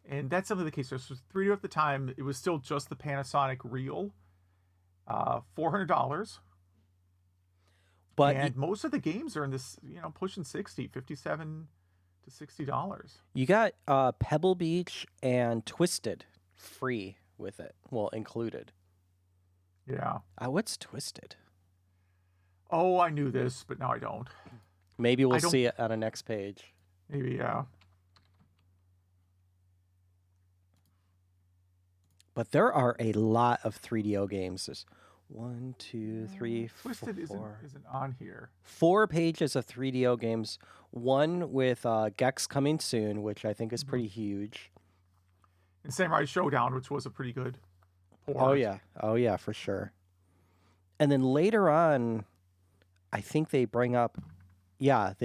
And that's simply the case. So 3DO at the time, it was still just the Panasonic Reel, $400. But And most of the games are in this, pushing 60, 57 to $60. you got Pebble Beach and Twisted free with it. Well, included. Yeah. What's Twisted? Oh, I knew this, but now I don't. Maybe we'll see it on the next page. Maybe, yeah. But there are a lot of 3DO games. There's 1, 2, 3, Twisted 4. isn't on here. 4 pages of 3DO games. One with Gex coming soon, which I think is pretty huge. And Samurai Showdown, which was a pretty good port. Oh yeah, for sure. And then later on, I think they bring up a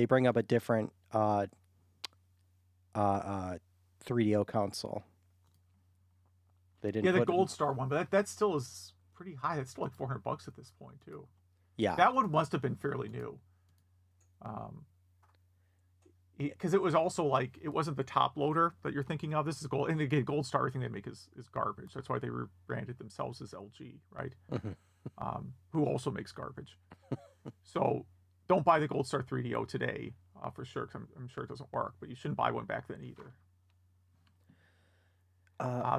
different 3DO console. They didn't. The Gold Star one, but that still is pretty high. That's still like $400 at this point too. Yeah, that one must have been fairly new. Because it was also like it wasn't the top loader that you're thinking of. This is gold, and again, Gold Star, everything they make is garbage. That's why they rebranded themselves as LG, right? Who also makes garbage. So don't buy the Gold Star 3DO today for sure. Cause I'm sure it doesn't work, but you shouldn't buy one back then either.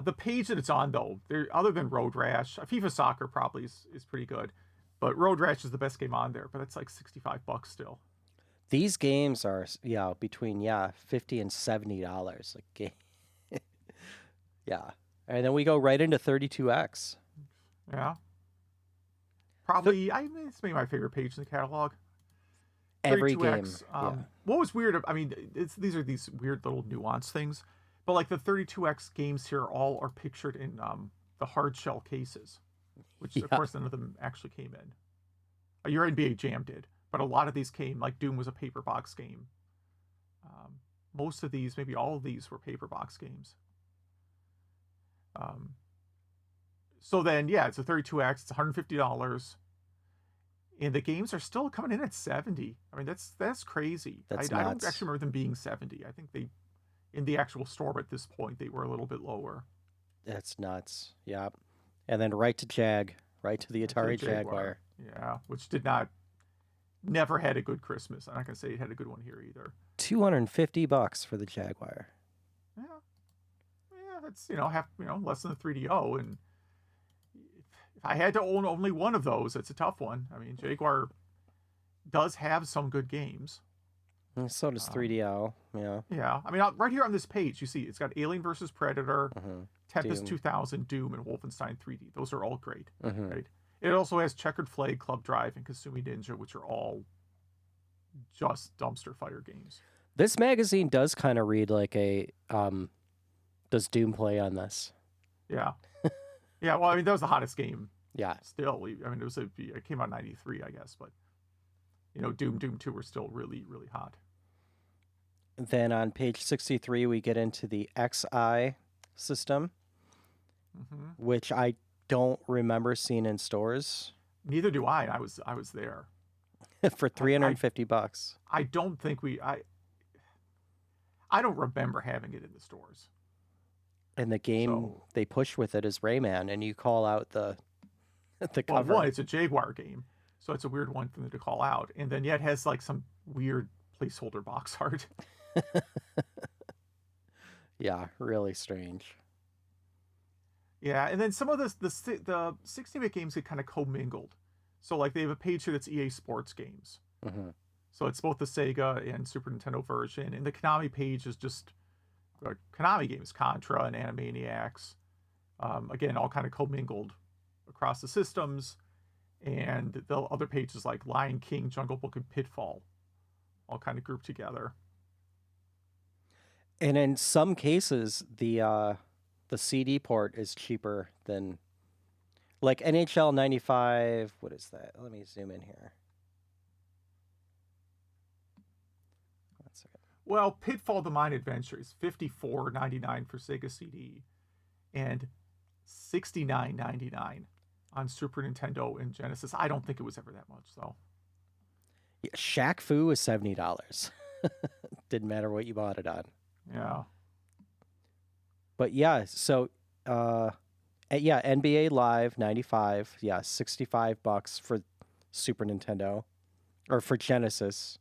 The page that it's on, though, other than Road Rash, FIFA Soccer probably is pretty good, but Road Rash is the best game on there. But it's like $65 still. These games are between $50 and $70 a game. Yeah, and then we go right into 32X. Yeah, probably. It's maybe my favorite page in the catalog. Every game. What was weird? I mean, these are these weird little nuance things. But like the 32X games here all are pictured in the hard shell cases, which of course none of them actually came in. Your NBA Jam did, but a lot of these came, like Doom was a paper box game. Most of these, maybe all of these, were paper box games. So then, it's a 32X, it's $150. And the games are still coming in at $70. I mean, that's crazy. I don't actually remember them being $70. I think in the actual store at this point, they were a little bit lower. That's nuts. Yeah. And then right to the Atari Jaguar. Yeah, which never had a good Christmas. I'm not going to say it had a good one here either. $250 for the Jaguar. Yeah. Yeah, that's, less than the 3DO. And if I had to own only one of those, it's a tough one. I mean, Jaguar does have some good games. And so does 3DO, yeah. Yeah, I mean, right here on this page, you see it's got Alien vs. Predator, Tempest 2000, Doom, and Wolfenstein 3D. Those are all great, right? It also has Checkered Flag, Club Drive, and Kasumi Ninja, which are all just dumpster fire games. This magazine does kind of read like a, does Doom play on this? Yeah. Yeah, well, I mean, that was the hottest game. Yeah. Still, I mean, it came out in 93, I guess, but, Doom 2 were still really, really hot. Then on page 63, we get into the XI system, which I don't remember seeing in stores. Neither do I. I was there for $350. I don't think I don't remember having it in the stores. And the game they push with it is Rayman, and you call out the cover. Well, one, it's a Jaguar game, so it's a weird one for them to call out, and then it has like some weird placeholder box art. Yeah, really strange. Yeah, and then some of the 16-bit games get kind of commingled. So like they have a page here that's EA Sports games. So it's both the Sega and Super Nintendo version, and the Konami page is just Konami games, Contra and Animaniacs. Again, all kind of commingled across the systems, and the other pages like Lion King, Jungle Book, and Pitfall, all kind of grouped together. And in some cases, the CD port is cheaper than, like NHL 95. What is that? Let me zoom in here. One second. Well, Pitfall: The Mine Adventure is $54.99 for Sega CD, and $69.99 on Super Nintendo and Genesis. I don't think it was ever that much though. Yeah, Shaq Fu was $70. Didn't matter what you bought it on. Yeah. But yeah, so yeah, NBA Live 95, yeah, $65 for Super Nintendo or for Genesis.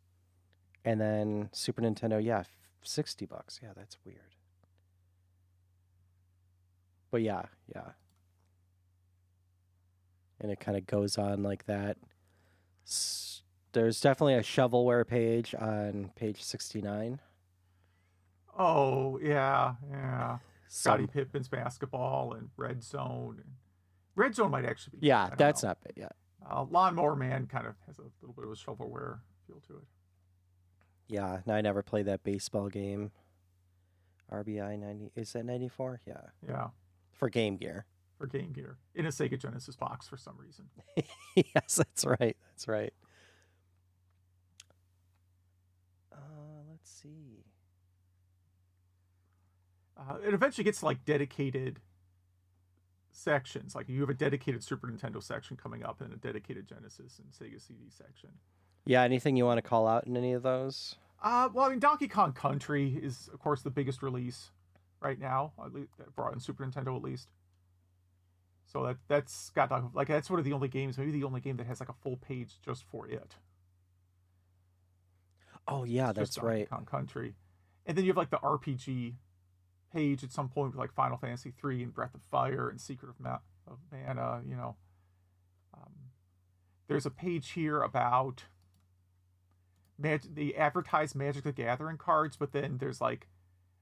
And then Super Nintendo, yeah, $60. Yeah, that's weird. But yeah. And it kind of goes on like that. There's definitely a shovelware page on page 69. Oh, yeah. Scottie Pippen's basketball and Red Zone. Red Zone might actually be. Yeah, that's not bad. Yeah. Lawnmower Man kind of has a little bit of a shovelware feel to it. Yeah, I never played that baseball game. RBI 90. Is that 94? Yeah. Yeah. For Game Gear. In a Sega Genesis box for some reason. Yes, that's right. Let's see. It eventually gets like dedicated sections. Like you have a dedicated Super Nintendo section coming up and a dedicated Genesis and Sega CD section. Yeah, anything you want to call out in any of those? Well, I mean, Donkey Kong Country is, of course, the biggest release right now, at least brought in Super Nintendo at least. So that's got like that's one of the only games, maybe the only game that has like a full page just for it. Oh yeah, that's right. Donkey Kong Country, and then you have like the RPG page at some point with like Final Fantasy 3 and Breath of Fire and Secret of Mana. You know, there's a page here about the advertised Magic the Gathering cards, but then there's like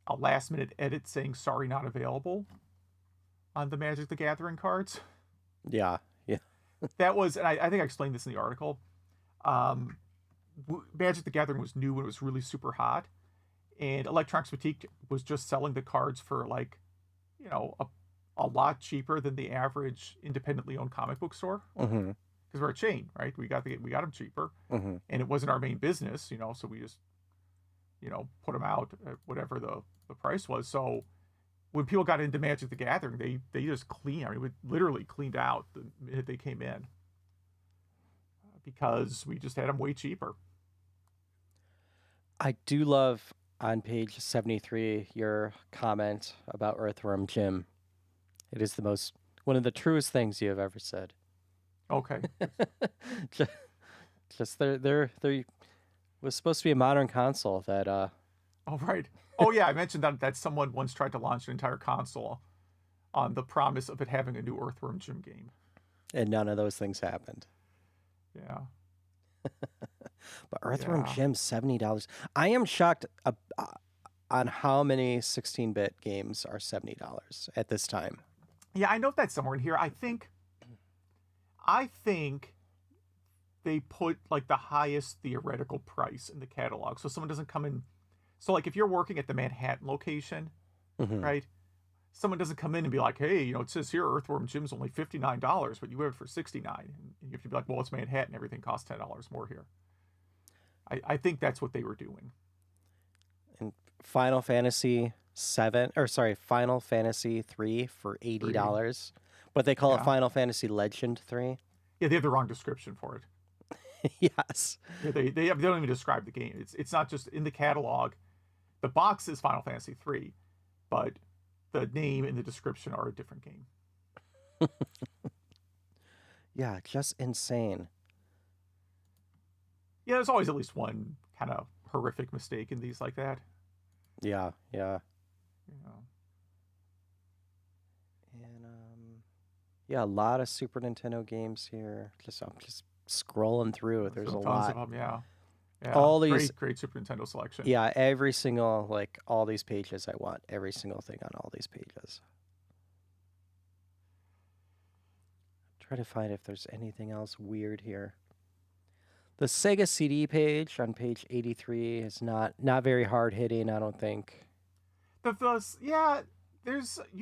a last minute edit saying sorry, not available on the Magic the Gathering cards. Yeah. That was, and I think I explained this in the article. Magic the Gathering was new when it was really super hot, and Electronics Boutique was just selling the cards for like, you know, a lot cheaper than the average independently owned comic book store. Mm-hmm. Because we're a chain, right? We got them cheaper, mm-hmm. and it wasn't our main business, you know. So we just, you know, put them out at whatever the price was. So when people got into Magic the Gathering, they just cleaned. I mean, we literally cleaned out the minute they came in because we just had them way cheaper. I do love on page 73 your comment about Earthworm Jim. It is one of the truest things you have ever said. Okay. just there was supposed to be a modern console that Oh right. Oh yeah, I mentioned that someone once tried to launch an entire console on the promise of it having a new Earthworm Jim game. And none of those things happened. Yeah. But Earthworm Jim, $70. I am shocked on how many 16-bit games are $70 at this time. Yeah, I know that's somewhere in here. I think they put like the highest theoretical price in the catalog, so someone doesn't come in. So like if you're working at the Manhattan location, mm-hmm. right? Someone doesn't come in and be like, hey, you know, it says here Earthworm Jim's only $59, but you have it for $69. And you have to be like, well, it's Manhattan. Everything costs $10 more here. I think that's what they were doing. And Final Fantasy 3 for $80, but they call it Final Fantasy Legend 3. Yeah, they have the wrong description for it. Yes. Yeah, they don't even describe the game. It's not just in the catalog. The box is Final Fantasy 3, but the name and the description are a different game. Yeah, just insane. Yeah, there's always at least one kind of horrific mistake in these like that. Yeah. Yeah. And yeah, a lot of Super Nintendo games here. I'm just scrolling through. There's a lot of them. Yeah. All these great Super Nintendo selection. Yeah, every single all these pages I want. Every single thing on all these pages. Try to find if there's anything else weird here. The Sega CD page on page 83 is not very hard hitting, I don't think. You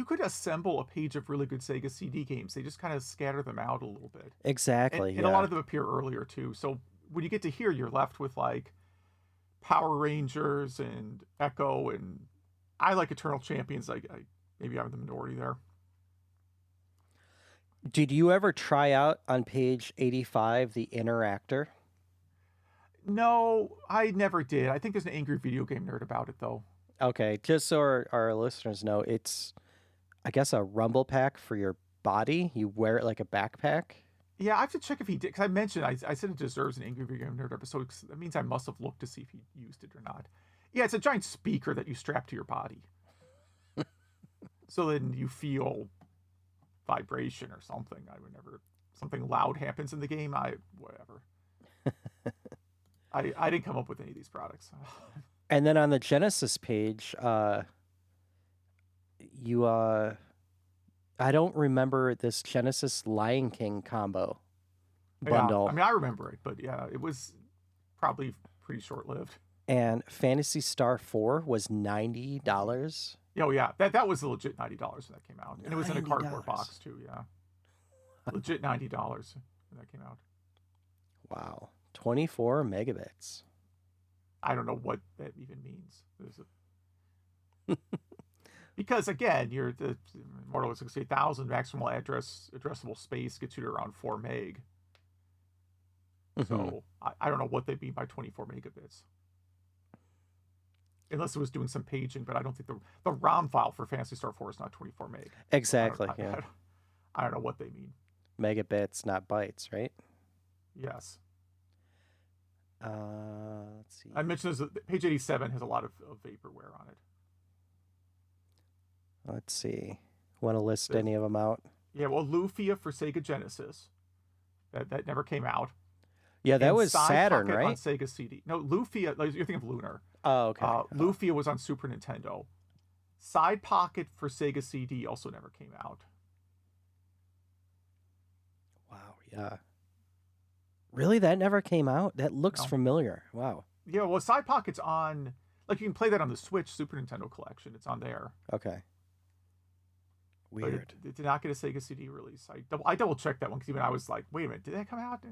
could assemble a page of really good Sega CD games. They just kind of scatter them out a little bit. Exactly. And a lot of them appear earlier too. So when you get to here, you're left with like Power Rangers and Echo, and I like Eternal Champions. Maybe I'm the minority there. Did you ever try out on page 85 the interactor? No, I never did. I think there's an angry video game nerd about it though. Okay, just so our listeners know, it's, I guess, a rumble pack for your body. You wear it like a backpack. Yeah, I have to check if he did, because I mentioned, I said it deserves an angry video game nerd episode, 'cause that means I must have looked to see if he used it or not. Yeah, it's a giant speaker that you strap to your body. So then you feel vibration or something. I would never, something loud happens in the game. Whatever. I didn't come up with any of these products. And then on the Genesis page, you I don't remember this Genesis Lion King combo bundle. Yeah, I mean, I remember it, but yeah, it was probably pretty short lived. And Phantasy Star 4 was $90. Oh yeah, that was a legit $90 when that came out, and it was in a cardboard box too. Yeah, legit $90 when that came out. Wow, 24 megabits. I don't know what that even means. Because again, you're the more or less 68,000 maximal addressable space gets you to around 4 meg. So I don't know what they mean by 24 megabits. Unless it was doing some paging, but I don't think the ROM file for Phantasy Star 4 is not 24 meg. Exactly, So yeah. I don't know what they mean. Megabits, not bytes, right? Yes. Let's see. I mentioned page 87 has a lot of vaporware on it. Let's see. Want to list any of them out? Yeah, well, Lufia for Sega Genesis. That never came out. Yeah, that And was Side Saturn, Pocket right? on Sega CD. No, Lufia, like, you're thinking of Lunar. Oh, okay. Lufia was on Super Nintendo. Side Pocket for Sega CD also never came out. Wow, yeah. Really? That never came out? That looks familiar. Wow. Yeah, well, Side Pocket's on, like, you can play that on the Switch Super Nintendo collection. It's on there. Okay. Weird. It did not get a Sega CD release. I double checked that one because even I was like, wait a minute, did that come out?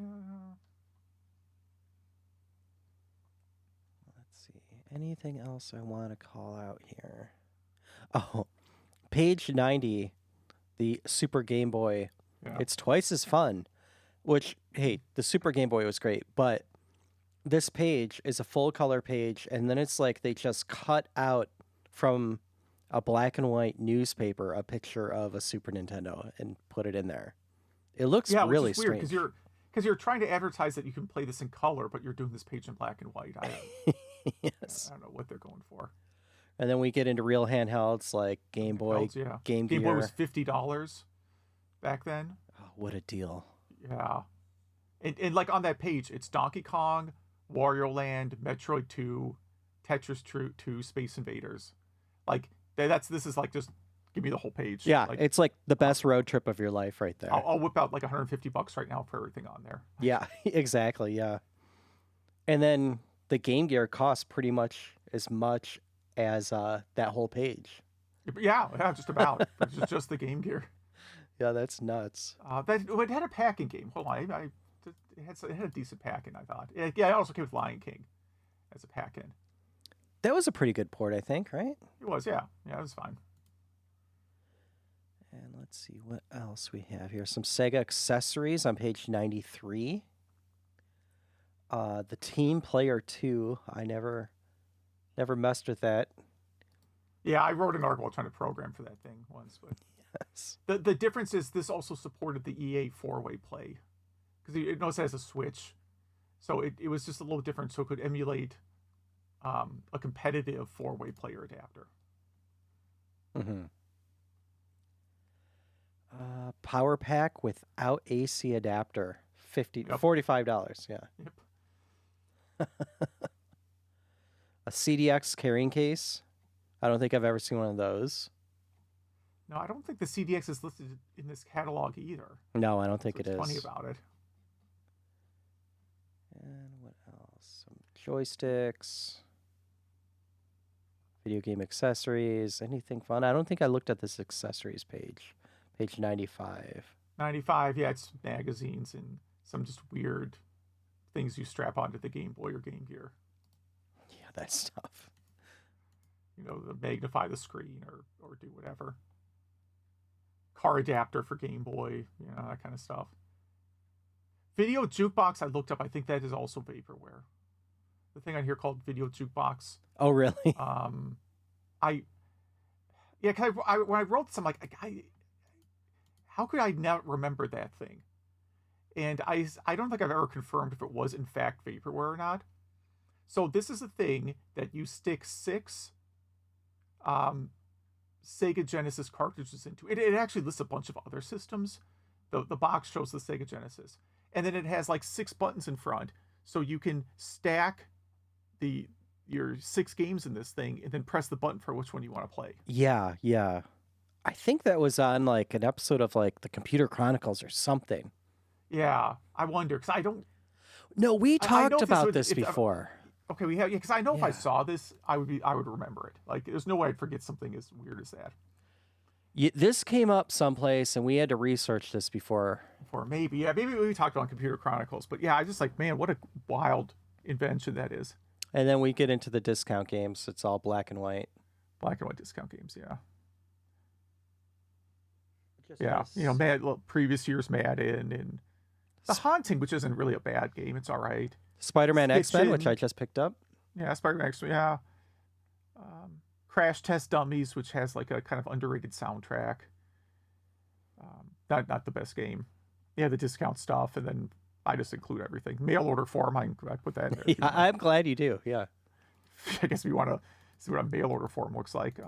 Let's see. Anything else I want to call out here? Oh, page 90, the Super Game Boy. Yeah. It's twice as fun, which, hey, the Super Game Boy was great, but this page is a full color page, and then it's like they just cut out from a black and white newspaper a picture of a Super Nintendo and put it in there. It looks really which is weird strange. because you're trying to advertise that you can play this in color, but you're doing this page in black and white. Yes. I don't know what they're going for. And then we get into real handhelds like Game Boy, Game Gear. Game Boy was $50 back then. Oh, what a deal. Yeah. And like on that page, it's Donkey Kong, Wario Land, Metroid 2, Tetris 2, Space Invaders. Like, this is like, just give me the whole page. Yeah, like, it's like the best road trip of your life right there. I'll whip out like $150 right now for everything on there. Yeah, exactly, yeah. And then the Game Gear costs pretty much as much as that whole page. Yeah, just about. It's just the Game Gear. Yeah, that's nuts. It had a packing game. Hold on, it had a decent pack-in, I thought. Yeah, it also came with Lion King as a pack-in. That was a pretty good port, I think, right? It was, yeah. Yeah, it was fine. And let's see what else we have here. Some Sega accessories on page 93. The Team Player 2. I never messed with that. Yeah, I wrote an article trying to program for that thing once, but Yes. the difference is this also supported the EA 4-way play because it also has a switch, so it was just a little different. So it could emulate a competitive 4-way player adapter. Mm-hmm. Power pack without AC adapter, $45. Yeah. Yep. A CDX carrying case. I don't think I've ever seen one of those. No, I don't think the CDX is listed in this catalog either. No, I don't think That's it is. what's funny about it. And what else? Some joysticks, video game accessories, anything fun? I don't think I looked at this accessories page. Page 95. 95, yeah, it's magazines and some just weird things you strap onto the Game Boy or Game Gear. Yeah, that stuff. You know, to magnify the screen or do whatever. car adapter for Game Boy, that kind of stuff. Video jukebox I looked up. I think that is also vaporware. The thing on here called video jukebox. Oh, really? Cause when I wrote this, I'm like, how could I not remember that thing? And I don't think I've ever confirmed if it was in fact vaporware or not. So this is a thing that you stick 6 Sega Genesis cartridges into. It actually lists a bunch of other systems. The box shows the Sega Genesis. And then it has like 6 buttons in front. So you can stack your 6 games in this thing and then press the button for which one you want to play. Yeah. I think that was on like an episode of like the Computer Chronicles or something. Yeah, I wonder, because I don't... No, we talked about this before. Okay, we have, because I know if I saw this, I would remember it. Like, there's no way I'd forget something as weird as that. This came up someplace, and we had to research this before. Maybe we talked about Computer Chronicles, but yeah, I just like, man, what a wild invention that is. And then we get into the discount games. It's all black and white. Black and white discount games, yeah. Nice. Previous year's Madden and The Haunting, which isn't really a bad game. It's all right. Spider-Man X-Men, which I just picked up. Yeah, Spider-Man X-Men, yeah. Crash Test Dummies, which has like a kind of underrated soundtrack. Not the best game. Yeah, the discount stuff, and then I just include everything. Mail order form, I put that in there. Yeah, I'm glad you do, yeah. I guess we want to see what a mail order form looks like.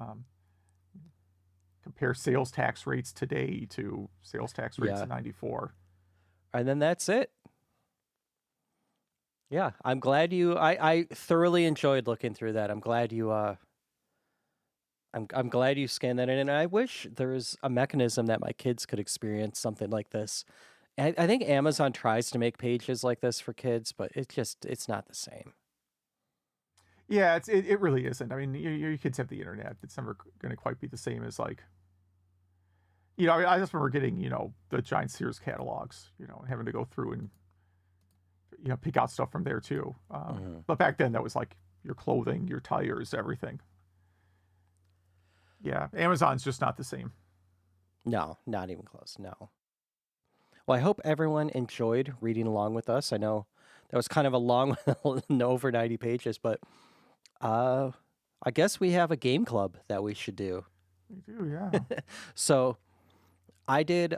Compare sales tax rates today to sales tax rates in 94. And then that's it. Yeah, I'm glad I thoroughly enjoyed looking through that. I'm glad you I'm glad you scanned that in, and I wish there was a mechanism that my kids could experience something like this. I think Amazon tries to make pages like this for kids, but it's not the same. Yeah, it really isn't. I mean, your kids have the internet. It's never going to quite be the same as like, I just remember getting, the giant Sears catalogs, and having to go through and, pick out stuff from there too. But back then that was like your clothing, your tires, everything. Yeah, Amazon's just not the same. No, not even close, no. Well, I hope everyone enjoyed reading along with us. I know that was kind of a long over 90 pages, but I guess we have a game club that we should do. We do, yeah. So I did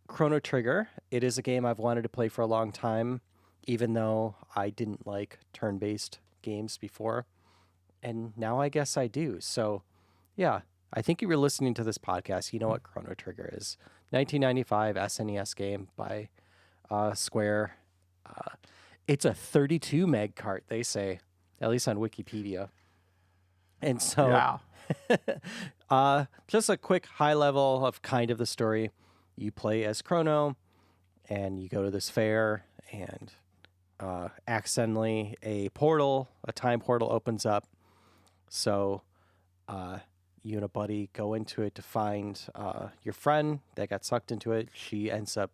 Chrono Trigger. It is a game I've wanted to play for a long time, even though I didn't like turn-based games before. And now I guess I do. So, yeah, I think you were listening to this podcast. You know what Chrono Trigger is. 1995 SNES game by Square. It's a 32 meg cart, they say, at least on Wikipedia. And so, just a quick high level of kind of the story. You play as Chrono, and you go to this fair, and accidentally a time portal opens up. So you and a buddy go into it to find your friend that got sucked into it. She ends up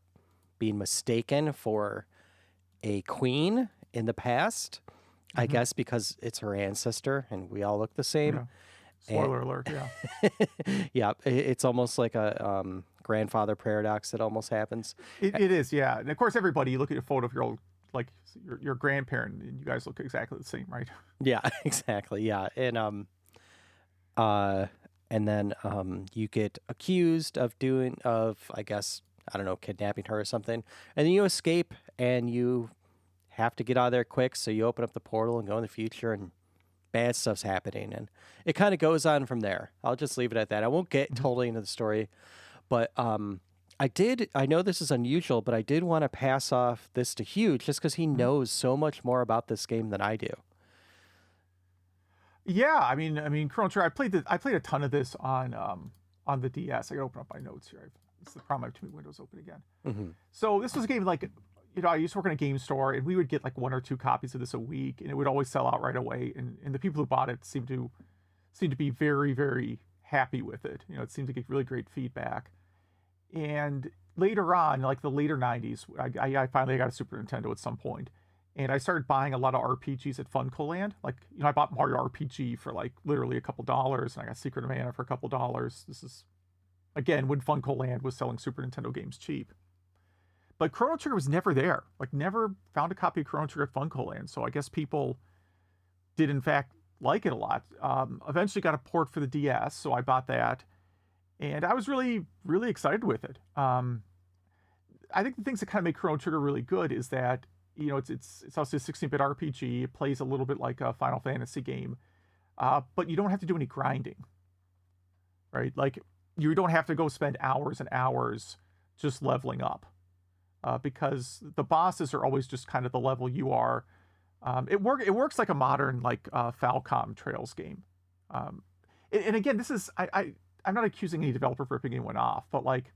being mistaken for a queen in the past, I guess because it's her ancestor, and we all look the same. Yeah. Spoiler alert, yeah. Yeah, it's almost like a grandfather paradox that almost happens. It is, yeah. And of course, you look at a photo of your old, like your grandparent, and you guys look exactly the same, right? Yeah, exactly. Yeah, and then you get accused of I guess, I don't know, kidnapping her or something, and then you escape, and you have to get out of there quick. So you open up the portal and go in the future, and bad stuff's happening, and it kind of goes on from there. I'll just leave it at that. I won't get totally into the story, but I know this is unusual, but I did want to pass off this to Hugh just because he knows so much more about this game than I do. Yeah, I mean, Chrono Trigger. I played a ton of this on the DS. I gotta open up my notes here. It's the problem. I have too many windows open again. Mm-hmm. So this was a game like, I used to work in a game store, and we would get like 1 or 2 copies of this a week, and it would always sell out right away. And the people who bought it seemed to be very, very happy with it. It seemed to get really great feedback. And later on, like the later 90s, I finally got a Super Nintendo at some point, and I started buying a lot of RPGs at Funko Land. Like, I bought Mario RPG for like literally a couple dollars, and I got Secret of Mana for a couple dollars. This is Again, when Funko Land was selling Super Nintendo games cheap. But Chrono Trigger was never there. Like, never found a copy of Chrono Trigger at Funko Land. So I guess people did, in fact, like it a lot. Eventually got a port for the DS, so I bought that. And I was really, really excited with it. I think the things that kind of make Chrono Trigger really good is that, you know, it's also a 16-bit RPG. It plays a little bit like a Final Fantasy game. But you don't have to do any grinding, right? Like, you don't have to go spend hours and hours just leveling up. Because the bosses are always just kind of the level you are. It works like a modern like Falcom Trails game. And again, this is I'm not accusing any developer for ripping anyone off, but like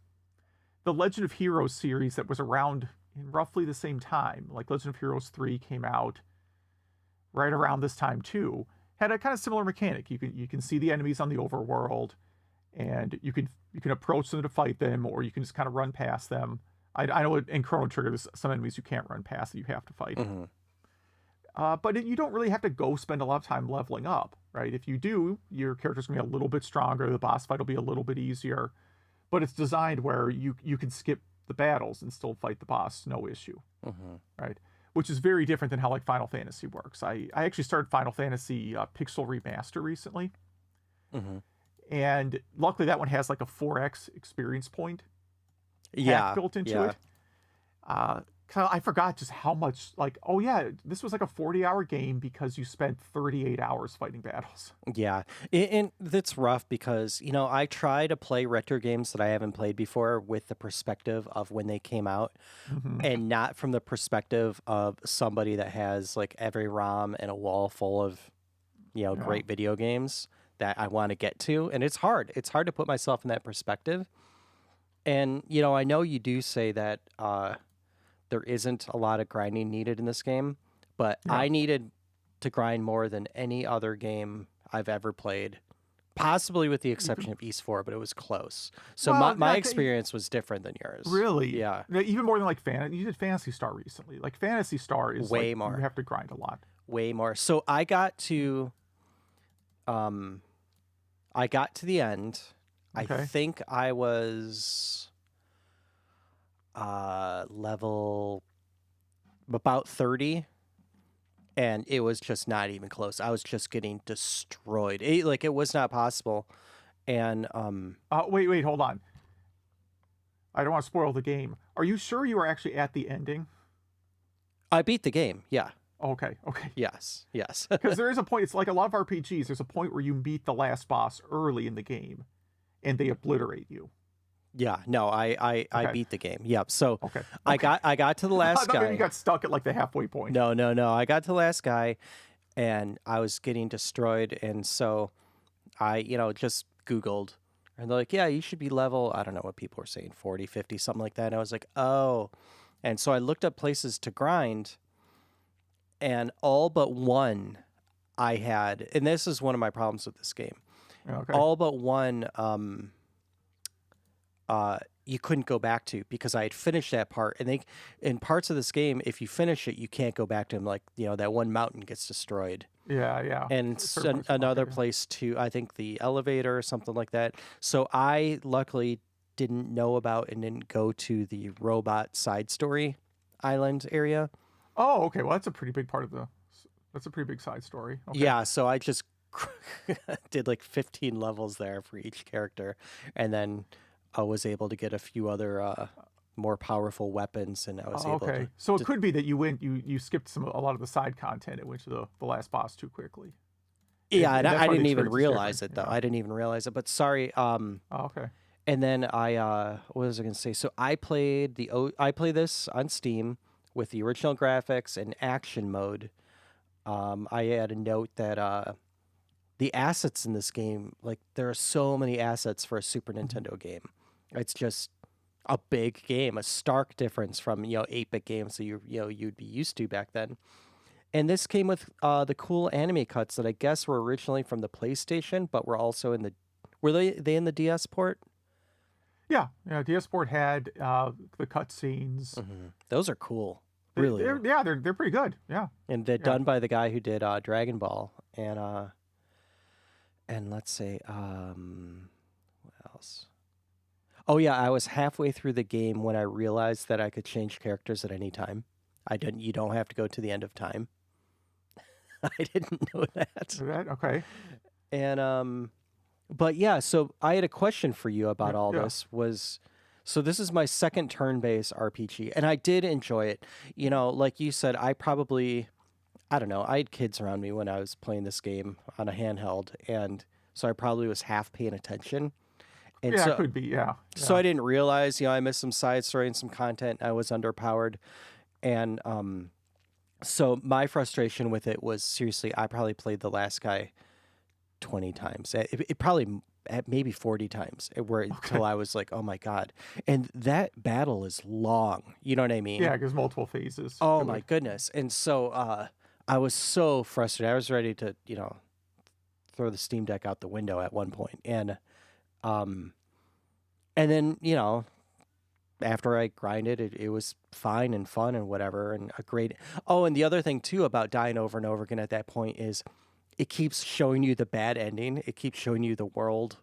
the Legend of Heroes series that was around in roughly the same time, like Legend of Heroes 3 came out right around this time too, had a kind of similar mechanic. You can see the enemies on the overworld, and you can approach them to fight them, or you can just kind of run past them. I know in Chrono Trigger, there's some enemies you can't run past that you have to fight. But you don't really have to go spend a lot of time leveling up, right? If you do, your character's going to be a little bit stronger. The boss fight will be a little bit easier. But it's designed where you can skip the battles and still fight the boss, no issue, right? Which is very different than how like Final Fantasy works. I actually started Final Fantasy Pixel Remaster recently. And luckily that one has like a 4x experience point built into it. I forgot just how much, like, oh yeah, this was like a 40-hour game because you spent 38 hours fighting battles. Yeah, and that's rough because, you know, I try to play retro games that I haven't played before with the perspective of when they came out, and not from the perspective of somebody that has like every ROM and a wall full of, you know, great video games that I want to get to. And it's hard. It's hard to put myself in that perspective. And, you know, I know you do say that there isn't a lot of grinding needed in this game, but I needed to grind more than any other game I've ever played, possibly with the exception of East 4, but it was close. So my experience was different than yours. Really? Yeah. Even more than like you did Phantasy Star recently. Like Phantasy Star is way like, more. You have to grind a lot. Way more. So I got to the end. Okay. I think I was level about 30, and it was just not even close. I was just getting destroyed. It was not possible. And wait, hold on. I don't want to spoil the game. Are you sure you are actually at the ending? I beat the game. Yeah. Okay. Yes. Because there is a point. It's like a lot of RPGs. There's a point where you meet the last boss early in the game, and they obliterate you. Yeah, no, I beat the game. Yep. So okay. I got to the last guy. You got stuck at like the halfway point. No. I got to the last guy, and I was getting destroyed, and so I, just Googled, and they're like, yeah, you should be level, I don't know what people were saying, 40, 50, something like that. And I was like, oh. And so I looked up places to grind, and all but one I had, and this is one of my problems with this game. Okay. All but one you couldn't go back to because I had finished that part. And in parts of this game, if you finish it, you can't go back to them. Like, that one mountain gets destroyed. Yeah. And another place too, I think the elevator or something like that. So I luckily didn't know about and didn't go to the robot side story island area. Oh, okay. Well, that's a pretty big that's a pretty big side story. Okay. Yeah. So I just did like 15 levels there for each character. And then I was able to get a few other more powerful weapons, and I was able to... So it could be that you skipped a lot of the side content and went to the last boss too quickly. Yeah, and I didn't even realize it, though. Yeah. I didn't even realize it, but sorry. Okay. And then what was I going to say? So I played this on Steam with the original graphics and action mode. I had a note that the assets in this game, like, there are so many assets for a Super Nintendo game. It's just a big game, a stark difference from 8-bit games that you'd be used to back then. And this came with the cool anime cuts that I guess were originally from the PlayStation, but were also in they in the DS port? Yeah. DS port had the cutscenes. Mm-hmm. Those are cool. They're pretty good. Yeah. And they're done by the guy who did Dragon Ball and let's say what else? Oh yeah, I was halfway through the game when I realized that I could change characters at any time. I didn't. You don't have to go to the end of time. I didn't know that. That okay? And but yeah, so I had a question for you about all Yeah, this was so this is my second turn-based RPG and I did enjoy it. You know, like you said, I don't know, I had kids around me when I was playing this game on a handheld and so I probably was half paying attention. And yeah, it so could be. Yeah, so yeah, I didn't realize, I missed some side story and some content. I was underpowered. And so my frustration with it was seriously, I probably played the last guy 20 times. It probably at maybe 40 times where okay. until I was like, oh my God. And that battle is long. You know what I mean? Yeah, there's multiple phases Oh to my it. goodness. And so I was so frustrated. I was ready to, throw the Steam Deck out the window at one point. Um, and then, after I grinded, it was fine and fun and whatever and a great. Oh, and the other thing too about dying over and over again at that point is it keeps showing you the bad ending. It keeps showing you the world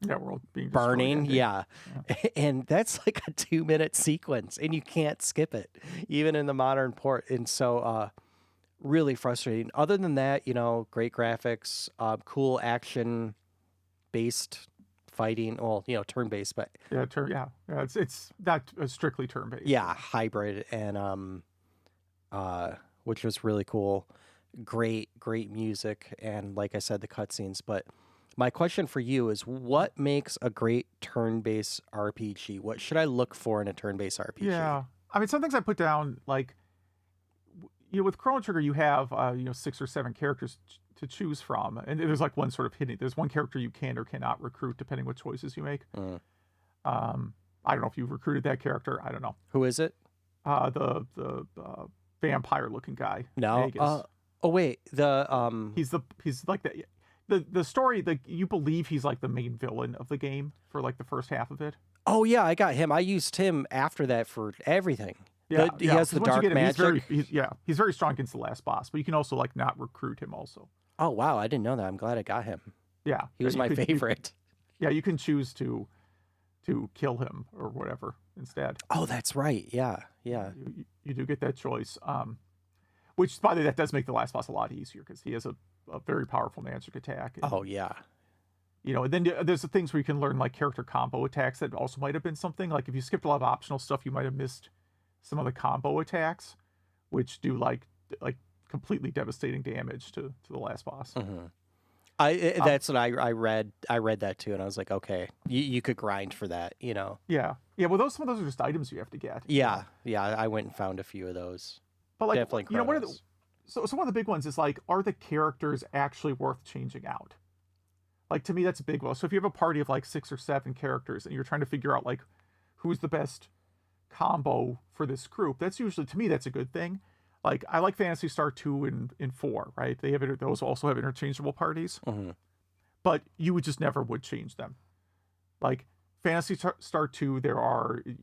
Yeah, world being destroyed burning. ending. Yeah. Yeah. And that's like a 2-minute sequence and you can't skip it, even in the modern port. And so, really frustrating. Other than that, great graphics, cool action based fighting. Well, turn based, but Yeah, yeah. It's not strictly turn based. yeah, hybrid and, which was really cool. Great music, and like I said, the cutscenes. But my question for you is, what makes a great turn-based RPG? What should I look for in a turn-based RPG? Yeah. I mean, some things I put down like with Chrono Trigger, you have 6 or 7 characters to choose from, and there's like one sort of hidden. There's one character you can or cannot recruit depending what choices you make. Mm. I don't know if you've recruited that character. I don't know. Who is it? The vampire looking guy, No. Magus. Oh wait, He's like the story that you believe he's like the main villain of the game for like the first half of it. Oh yeah, I got him. I used him after that for everything. Yeah, He yeah. has 'Cause the once you dark get him, magic. he's very strong against the last boss, but you can also like not recruit him also. Oh wow, I didn't know that. I'm glad I got him. Yeah, He yeah, was my favorite. you can choose to kill him or whatever instead. Oh, that's right. Yeah, yeah. You do get that choice. Which by the way, that does make the last boss a lot easier because he has a very powerful magic attack. And, Oh yeah. and then there's the things where you can learn like character combo attacks that also might have been something. Like if you skipped a lot of optional stuff, you might have missed some of the combo attacks, which do like completely devastating damage to the last boss. Mm-hmm. That's what I read. I read that too, and I was like, okay, you could grind for that, Yeah, yeah. Well, some of those are just items you have to get. Yeah, yeah. I went and found a few of those. But like Definitely one of the Chronos. so one of the big ones is like, are the characters actually worth changing out? Like to me, that's a big one. So if you have a party of like 6 or 7 characters and you're trying to figure out like who's the best combo for this group, that's usually to me that's a good thing. Like I like Fantasy Star 2 and 4, right? Those also have interchangeable parties, Mm-hmm. but you would just never would change them. Like Fantasy Star 2,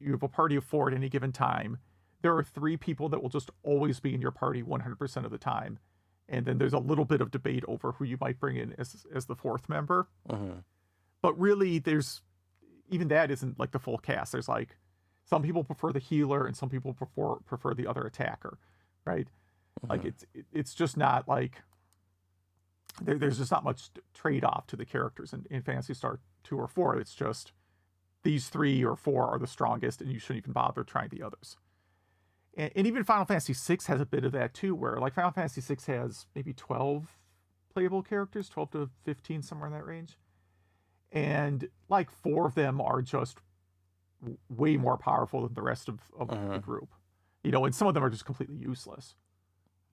you have a party of 4 at any given time. There are 3 people that will just always be in your party 100% of the time. And then there's a little bit of debate over who you might bring in as the 4th member. Mm-hmm. But really, even that isn't like the full cast. There's like some people prefer the healer and some people prefer the other attacker, right? Mm-hmm. Like it's just not like there's just not much trade off to the characters in Fantasy Star 2 or 4. It's just these 3 or 4 are the strongest, and you shouldn't even bother trying the others. And even Final Fantasy VI has a bit of that too, where like Final Fantasy VI has maybe 12 playable characters, 12 to 15, somewhere in that range. And like 4 of them are just way more powerful than the rest of the group. And some of them are just completely useless.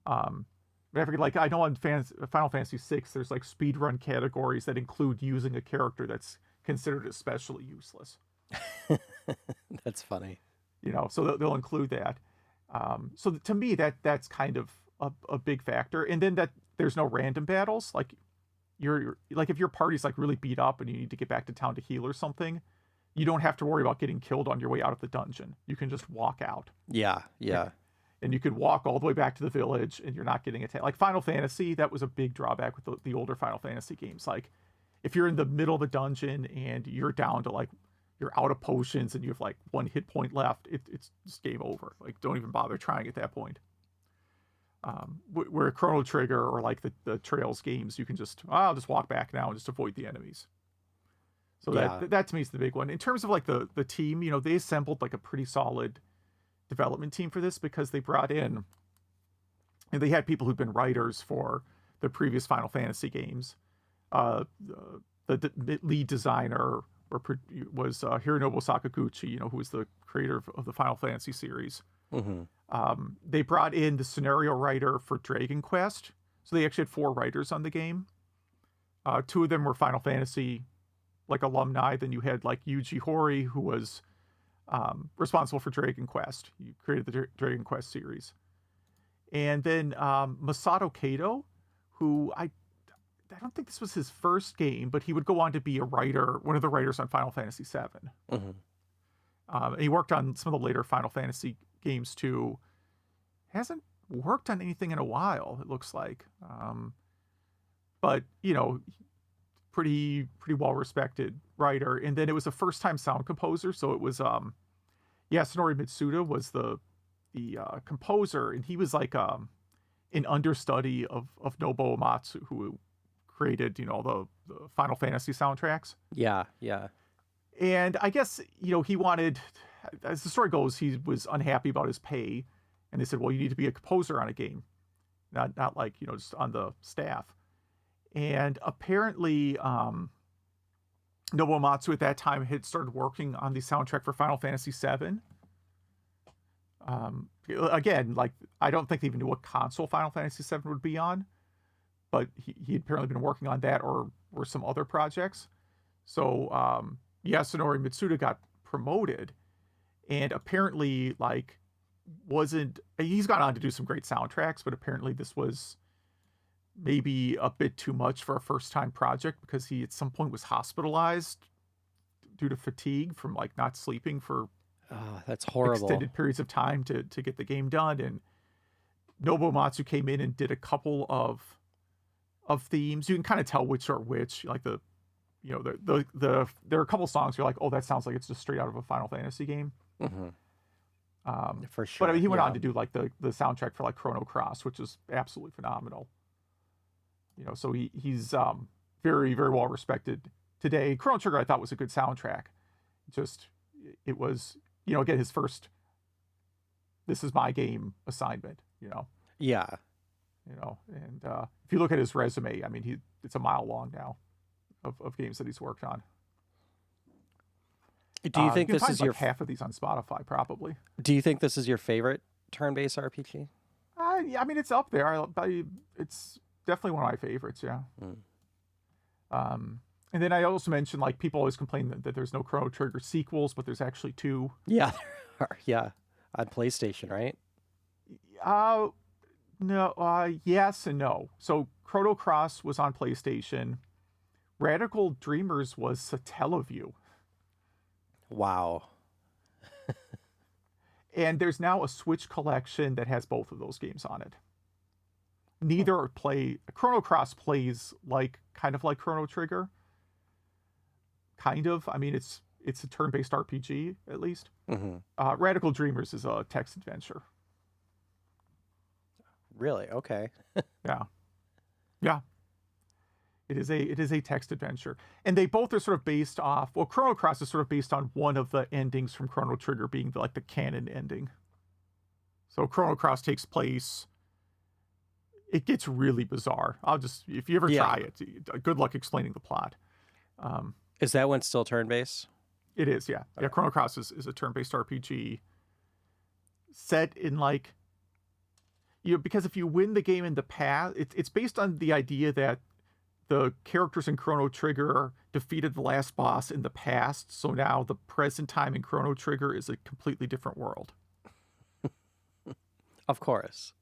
But I forget, like I know on Final Fantasy VI, there's like speedrun categories that include using a character that's considered especially useless. That's funny. So they'll include that. So to me, that's kind of a big factor. And then that there's no random battles. Like you're like if your party's like really beat up and you need to get back to town to heal or something, you don't have to worry about getting killed on your way out of the dungeon. You can just walk out. Yeah, yeah. And you could walk all the way back to the village and you're not getting attacked. Like Final Fantasy, that was a big drawback with the older Final Fantasy games. Like if you're in the middle of a dungeon and you're down to like you're out of potions and you have like 1 hit point left, it's just game over. Like, don't even bother trying at that point. Where Chrono Trigger or like the Trails games, you can just, I'll just walk back now and just avoid the enemies. So that to me is the big one. In terms of like the team, you know, they assembled like a pretty solid development team for this, because they brought in, and they had people who'd been writers for the previous Final Fantasy games. The lead designer was Hironobu Sakaguchi, you know, who was the creator of the Final Fantasy series. Mm-hmm. They brought in the scenario writer for Dragon Quest. So they actually had 4 writers on the game. 2 of them were Final Fantasy like alumni. Then you had like Yuji Horii, who was responsible for Dragon Quest. He created the Dragon Quest series. And then Masato Kato, who I don't think this was his first game, but he would go on to be a writer, one of the writers on Final Fantasy VII. Mm-hmm. And he worked on some of the later Final Fantasy games too. Hasn't worked on anything in a while, it looks like. But, you know, pretty well respected writer. And then it was a first time sound composer, so it was Yasunori Mitsuda was the composer, and he was like an understudy of Nobuo Uematsu, who created, you know, the Final Fantasy soundtracks. Yeah. And I guess, you know, he wanted, as the story goes, he was unhappy about his pay, and they said, well, you need to be a composer on a game, not like, you know, just on the staff. And apparently, Nobuo Uematsu at that time had started working on the soundtrack for Final Fantasy VII. Again, like, I don't think they even knew what console Final Fantasy VII would be on, but he had apparently been working on that or some other projects. So Yasunori Mitsuda got promoted, and apparently, like, he's gone on to do some great soundtracks, but apparently this was maybe a bit too much for a first-time project, because he at some point was hospitalized due to fatigue from like not sleeping for that's horrible extended periods of time to get the game done. And Nobuo Uematsu came in and did a couple of themes. You can kind of tell which are which. Like there are a couple songs you're like, oh, that sounds like it's just straight out of a Final Fantasy game. Mm-hmm. For sure. But I mean, he went on to do like the soundtrack for like Chrono Cross, which is absolutely phenomenal. You know, so he's very, very well respected today. Chrono Trigger, I thought, was a good soundtrack. It was, you know, again, his first, this is my game assignment, you know. Yeah. You know, and if you look at his resume, I mean, it's a mile long now of games that he's worked on. Do you think this is your half of these on Spotify, probably? Do you think this is your favorite turn-based RPG? Yeah, I mean, it's up there. It's definitely one of my favorites, yeah. And then I also mentioned, like, people always complain that there's no Chrono Trigger sequels, but there's actually 2. Yeah, there are. Yeah, on PlayStation, right? No, yes and no. So Chrono Cross was on PlayStation. Radical Dreamers was Satellaview. Wow. And there's now a Switch collection that has both of those games on it. Neither Chrono Cross plays kind of like Chrono Trigger. Kind of. I mean, it's a turn-based RPG, at least. Mm-hmm. Radical Dreamers is a text adventure. Really? Okay. Yeah. It is a text adventure. And they both are sort of based off, well, Chrono Cross is sort of based on one of the endings from Chrono Trigger being the canon ending. So Chrono Cross takes place, it gets really bizarre. If you ever try it, good luck explaining the plot. Is that one still turn-based? It is, yeah. Okay. Yeah, Chrono Cross is a turn-based RPG set in because if you win the game in the past, it's based on the idea that the characters in Chrono Trigger defeated the last boss in the past, so now the present time in Chrono Trigger is a completely different world. Of course.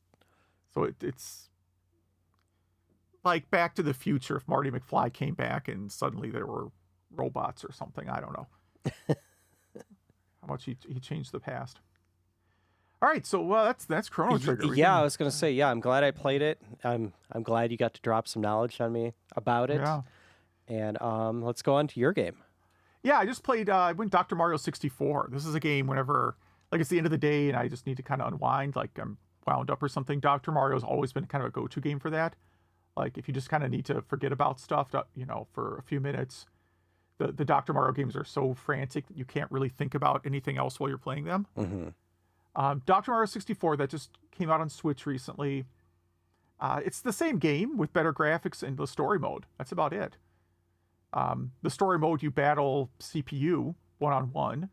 So it's like Back to the Future if Marty McFly came back and suddenly there were robots or something. I don't know how much he changed the past. All right, so that's Chrono Trigger. Yeah, I was gonna say, I'm glad I played it. I'm glad you got to drop some knowledge on me about it. Yeah. And let's go on to your game. Yeah, I just played. I went Dr. Mario 64. This is a game whenever, like, it's the end of the day and I just need to kind of unwind, like I'm wound up or something. Dr. Mario's always been kind of a go-to game for that. Like, if you just kind of need to forget about stuff, for a few minutes, the Dr. Mario games are so frantic that you can't really think about anything else while you're playing them. Dr. Mario 64, that just came out on Switch recently. It's the same game with better graphics and the story mode. That's about it. The story mode, you battle CPU one-on-one.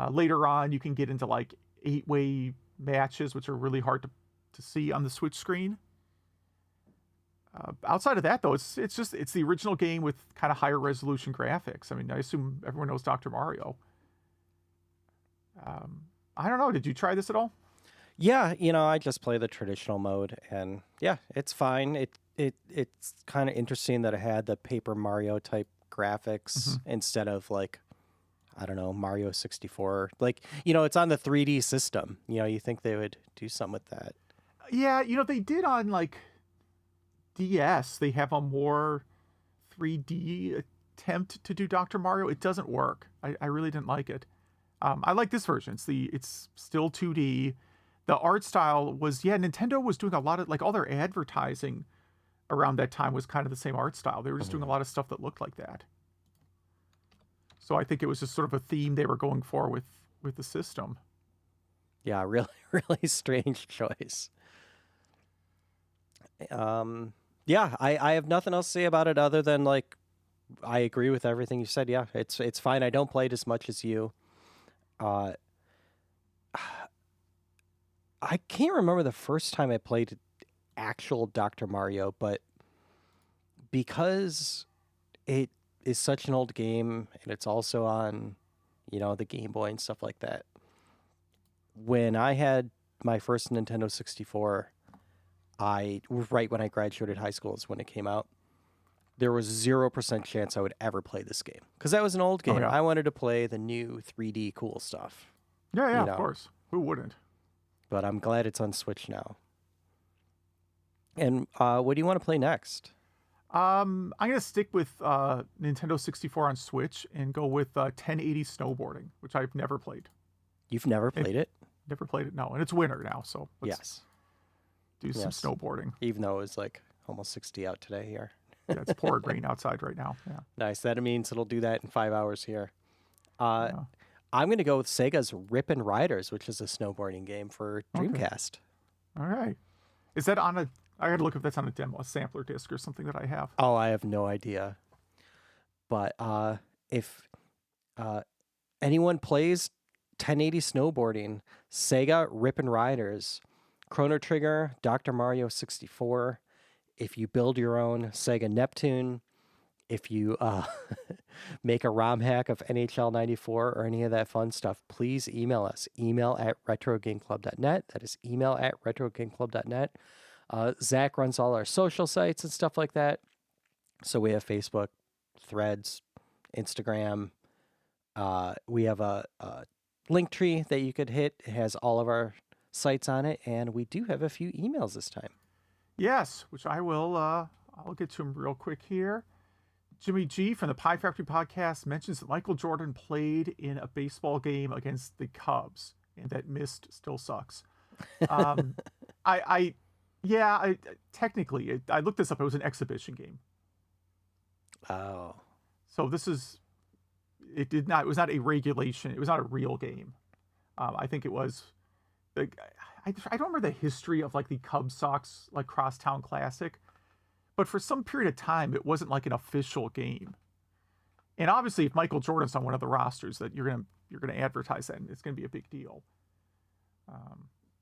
Later on, you can get into like 8-way matches, which are really hard to see on the Switch screen. Outside of that, though, it's the original game with kind of higher resolution graphics. I mean, I assume everyone knows Dr. Mario. I don't know. Did you try this at all? Yeah, I just play the traditional mode, and yeah, it's fine. It's kind of interesting that it had the Paper Mario type graphics instead of like, I don't know, Mario 64. Like, it's on the 3D system. You think they would do something with that. Yeah, they did on like DS. They have a more 3D attempt to do Dr. Mario. It doesn't work. I really didn't like it. I like this version. It's still 2D. The art style was, Nintendo was doing a lot of, like, all their advertising around that time was kind of the same art style. They were just doing a lot of stuff that looked like that. So I think it was just sort of a theme they were going for with the system. Yeah, really, really strange choice. Yeah, I have nothing else to say about it other than, like, I agree with everything you said. Yeah, it's fine. I don't play it as much as you. I can't remember the first time I played actual Dr. Mario, but because it is such an old game and it's also on, the Game Boy and stuff like that. When I had my first Nintendo 64, right when I graduated high school is when it came out. There was 0% chance I would ever play this game because that was an old game. Oh, yeah. I wanted to play the new 3D cool stuff. Yeah, of course. Who wouldn't? But I'm glad it's on Switch now. And what do you want to play next? I'm going to stick with Nintendo 64 on Switch and go with 1080 snowboarding, which I've never played. You've never played it? Never played it, no. And it's winter now, so let's do some snowboarding. Even though it was like almost 60 out today here. Yeah, it's pouring rain outside right now. Yeah. Nice. That means it'll do that in 5 hours here. I'm going to go with Sega's Rippin' Riders, which is a snowboarding game for Dreamcast. Okay. All right. Is that on a... I got to look if that's on a sampler disc or something that I have. Oh, I have no idea. But if anyone plays 1080 snowboarding, Sega Rippin' Riders, Chrono Trigger, Dr. Mario 64. If you build your own Sega Neptune, if you make a ROM hack of NHL 94 or any of that fun stuff, please email us. email@retrogameclub.net. That is email@retrogameclub.net. Zach runs all our social sites and stuff like that. So we have Facebook, Threads, Instagram. We have a link tree that you could hit. It has all of our sites on it. And we do have a few emails this time. Yes, which I will, I'll get to them real quick here. Jimmy G from the Pie Factory podcast mentions that Michael Jordan played in a baseball game against the Cubs and that missed still sucks. Technically, I looked this up. It was an exhibition game. Oh. So it was not a regulation. It was not a real game. I think it was, like, I don't remember the history of like the Cubs Sox like crosstown classic, but for some period of time, it wasn't like an official game. And obviously, if Michael Jordan's on one of the rosters, that you're gonna advertise that, and it's gonna be a big deal.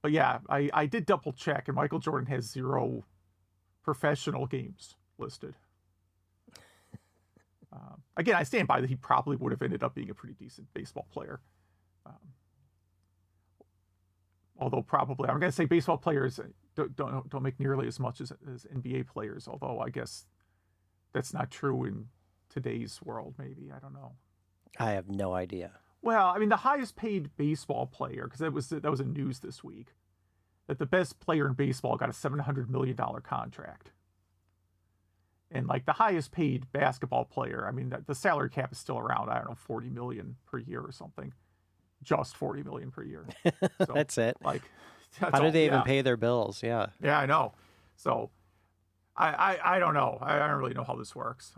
But yeah, I did double check, and Michael Jordan has 0 professional games listed. Again, I stand by that he probably would have ended up being a pretty decent baseball player. Although probably, I'm going to say baseball players don't make nearly as much as NBA players. Although I guess that's not true in today's world. Maybe, I don't know. I have no idea. Well, I mean, the highest paid baseball player, because that was in news this week, that the best player in baseball got a $700 million contract. And like the highest paid basketball player, I mean, the salary cap is still around, I don't know, 40 million per year or something. Just 40 million per year. So That's it. like, that's How do all. they even Yeah. pay their bills? Yeah. Yeah, I know. So I don't know. I don't really know how this works.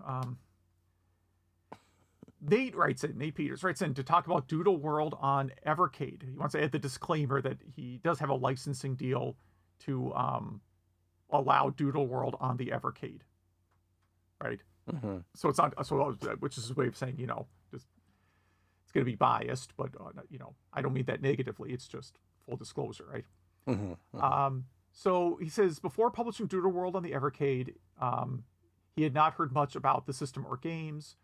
Nate Peters writes in to talk about Doodle World on Evercade. He wants to add the disclaimer that he does have a licensing deal to allow Doodle World on the Evercade. Right? Mm-hmm. So it's not, which is his way of saying, just, it's going to be biased, but, I don't mean that negatively. It's just full disclosure, right? Mm-hmm. Mm-hmm. So he says, before publishing Doodle World on the Evercade, he had not heard much about the system or games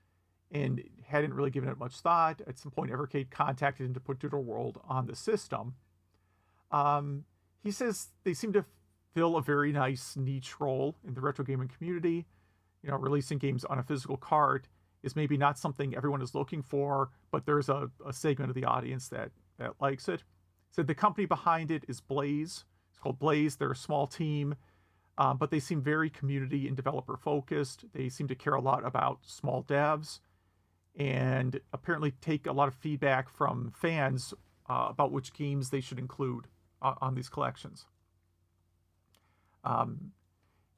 and hadn't really given it much thought. At some point, Evercade contacted him to put Doodle World on the system. He says they seem to fill a very nice niche role in the retro gaming community. Releasing games on a physical cart is maybe not something everyone is looking for, but there's a segment of the audience that likes it. Said the company behind it is Blaze. It's called Blaze. They're a small team, but they seem very community and developer focused. They seem to care a lot about small devs and apparently take a lot of feedback from fans about which games they should include on these collections.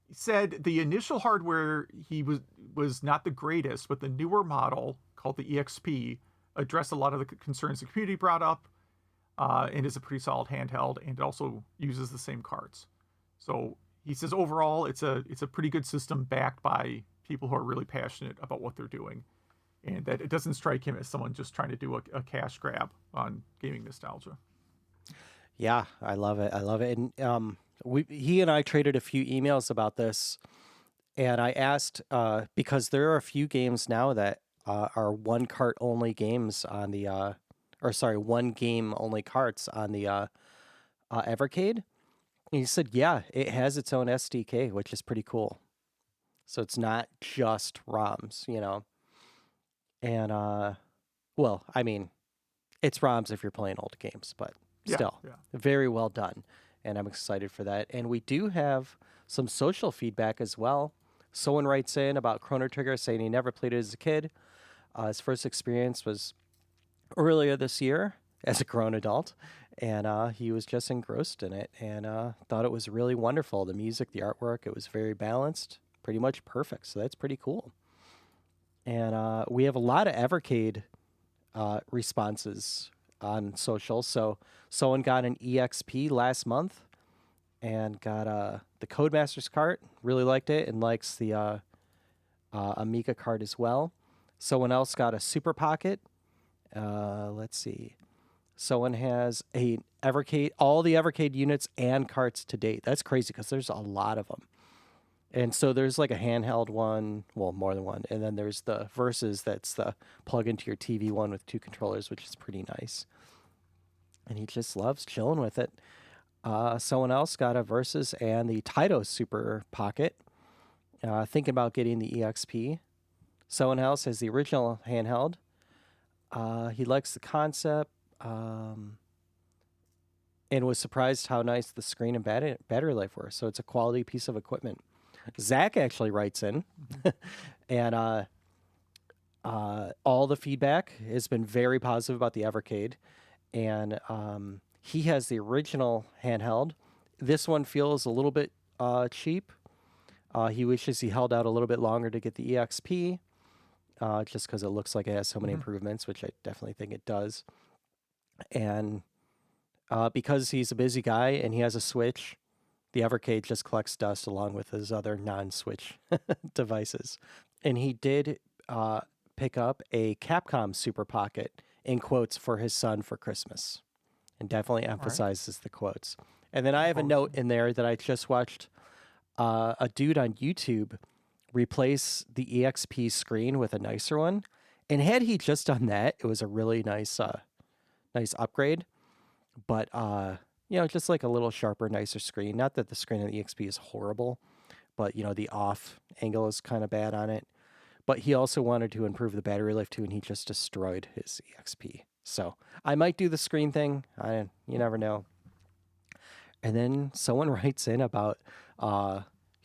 He said the initial hardware he was not the greatest, but the newer model called the EXP addressed a lot of the concerns the community brought up, and is a pretty solid handheld, and it also uses the same cards. So he says overall it's a pretty good system backed by people who are really passionate about what they're doing, and that it doesn't strike him as someone just trying to do a cash grab on gaming nostalgia. Yeah, I love it. I love it. And he and I traded a few emails about this, and I asked because there are a few games now that are one cart only games on the one game only carts on the Evercade. And he said, yeah, it has its own SDK, which is pretty cool. So it's not just ROMs, And well, I mean, it's ROMs if you're playing old games, but still, Yeah. very well done. And I'm excited for that. And we do have some social feedback as well. Someone writes in about Chrono Trigger saying he never played it as a kid. His first experience was earlier this year as a grown adult, and he was just engrossed in it and thought it was really wonderful. The music, the artwork, it was very balanced, pretty much perfect. So that's pretty cool. And we have a lot of Evercade responses on social. So someone got an EXP last month and got the Codemasters cart, really liked it, and likes the Amiga cart as well. Someone else got a Super Pocket. Let's see. Someone has a Evercade, all the Evercade units and carts to date. That's crazy because there's a lot of them. And so there's like a handheld one, well, more than one. And then there's the Versus, that's the plug into your TV one with 2 controllers, which is pretty nice. And he just loves chilling with it. Someone else got a Versus and the Taito Super Pocket, thinking about getting the EXP. Someone else has the original handheld. He likes the concept and was surprised how nice the screen and battery life were. So it's a quality piece of equipment. Zach actually writes in, and all the feedback has been very positive about the Evercade, and he has the original handheld. This one feels a little bit cheap. He wishes he held out a little bit longer to get the EXP, just because it looks like it has so many improvements, which I definitely think it does. And because he's a busy guy and he has a Switch, the Evercade just collects dust along with his other non-Switch devices. And he did pick up a Capcom Super Pocket, in quotes, for his son for Christmas. And definitely emphasizes the quotes. And then I have a note in there that I just watched a dude on YouTube replace the EXP screen with a nicer one. And had he just done that, it was a really nice upgrade. But just like a little sharper, nicer screen. Not that the screen on the EXP is horrible, but the off angle is kind of bad on it. But he also wanted to improve the battery life too, and he just destroyed his EXP. So I might do the screen thing. You never know. And then someone writes in about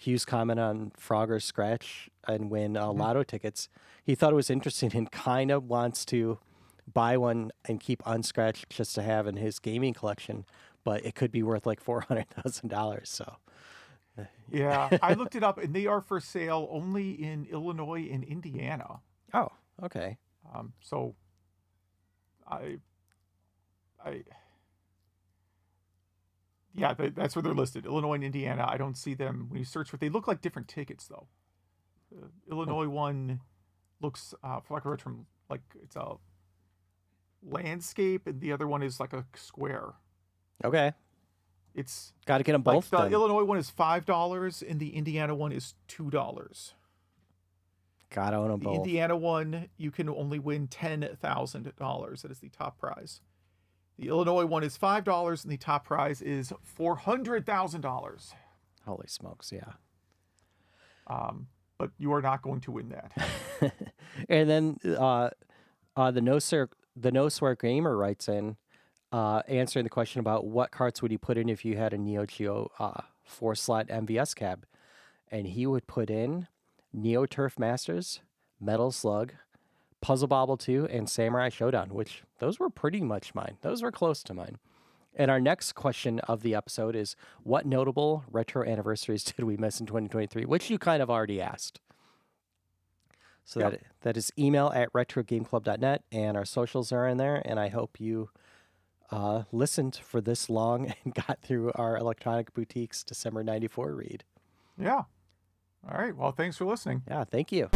Hughes comment on Frogger Scratch and win lotto tickets. He thought it was interesting and kind of wants to buy one and keep unscratched just to have in his gaming collection, but it could be worth like $400,000. So, Yeah, I looked it up, and they are for sale only in Illinois and Indiana. oh, okay. So I yeah, that's where they're listed. Illinois and Indiana. I don't see them when you search for. They look like different tickets though. The Illinois one looks, for lack of a better term, like it's a landscape, and the other one is like a square. Okay. It's got to get them like both. The then. Illinois one is $5, and the Indiana one is $2. Gotta own them The both. Indiana one, you can only win $10,000. That is the top prize. The Illinois one is $5, and the top prize is $400,000. Holy smokes! Yeah. But you are not going to win that. And then the no swear gamer writes in, answering the question about what carts would you put in if you had a Neo Geo 4-slot MVS cab, and he would put in Neo Turf Masters, Metal Slug, Puzzle Bobble 2, and Samurai Showdown, which those were pretty much mine. Those were close to mine. And our next question of the episode is, what notable retro anniversaries did we miss in 2023? Which you kind of already asked. So Yep. that is email at retrogameclub.net, and our socials are in there. And I hope you listened for this long and got through our Electronic Boutique's December 94 read. Yeah. All right. Well, thanks for listening. Yeah, thank you.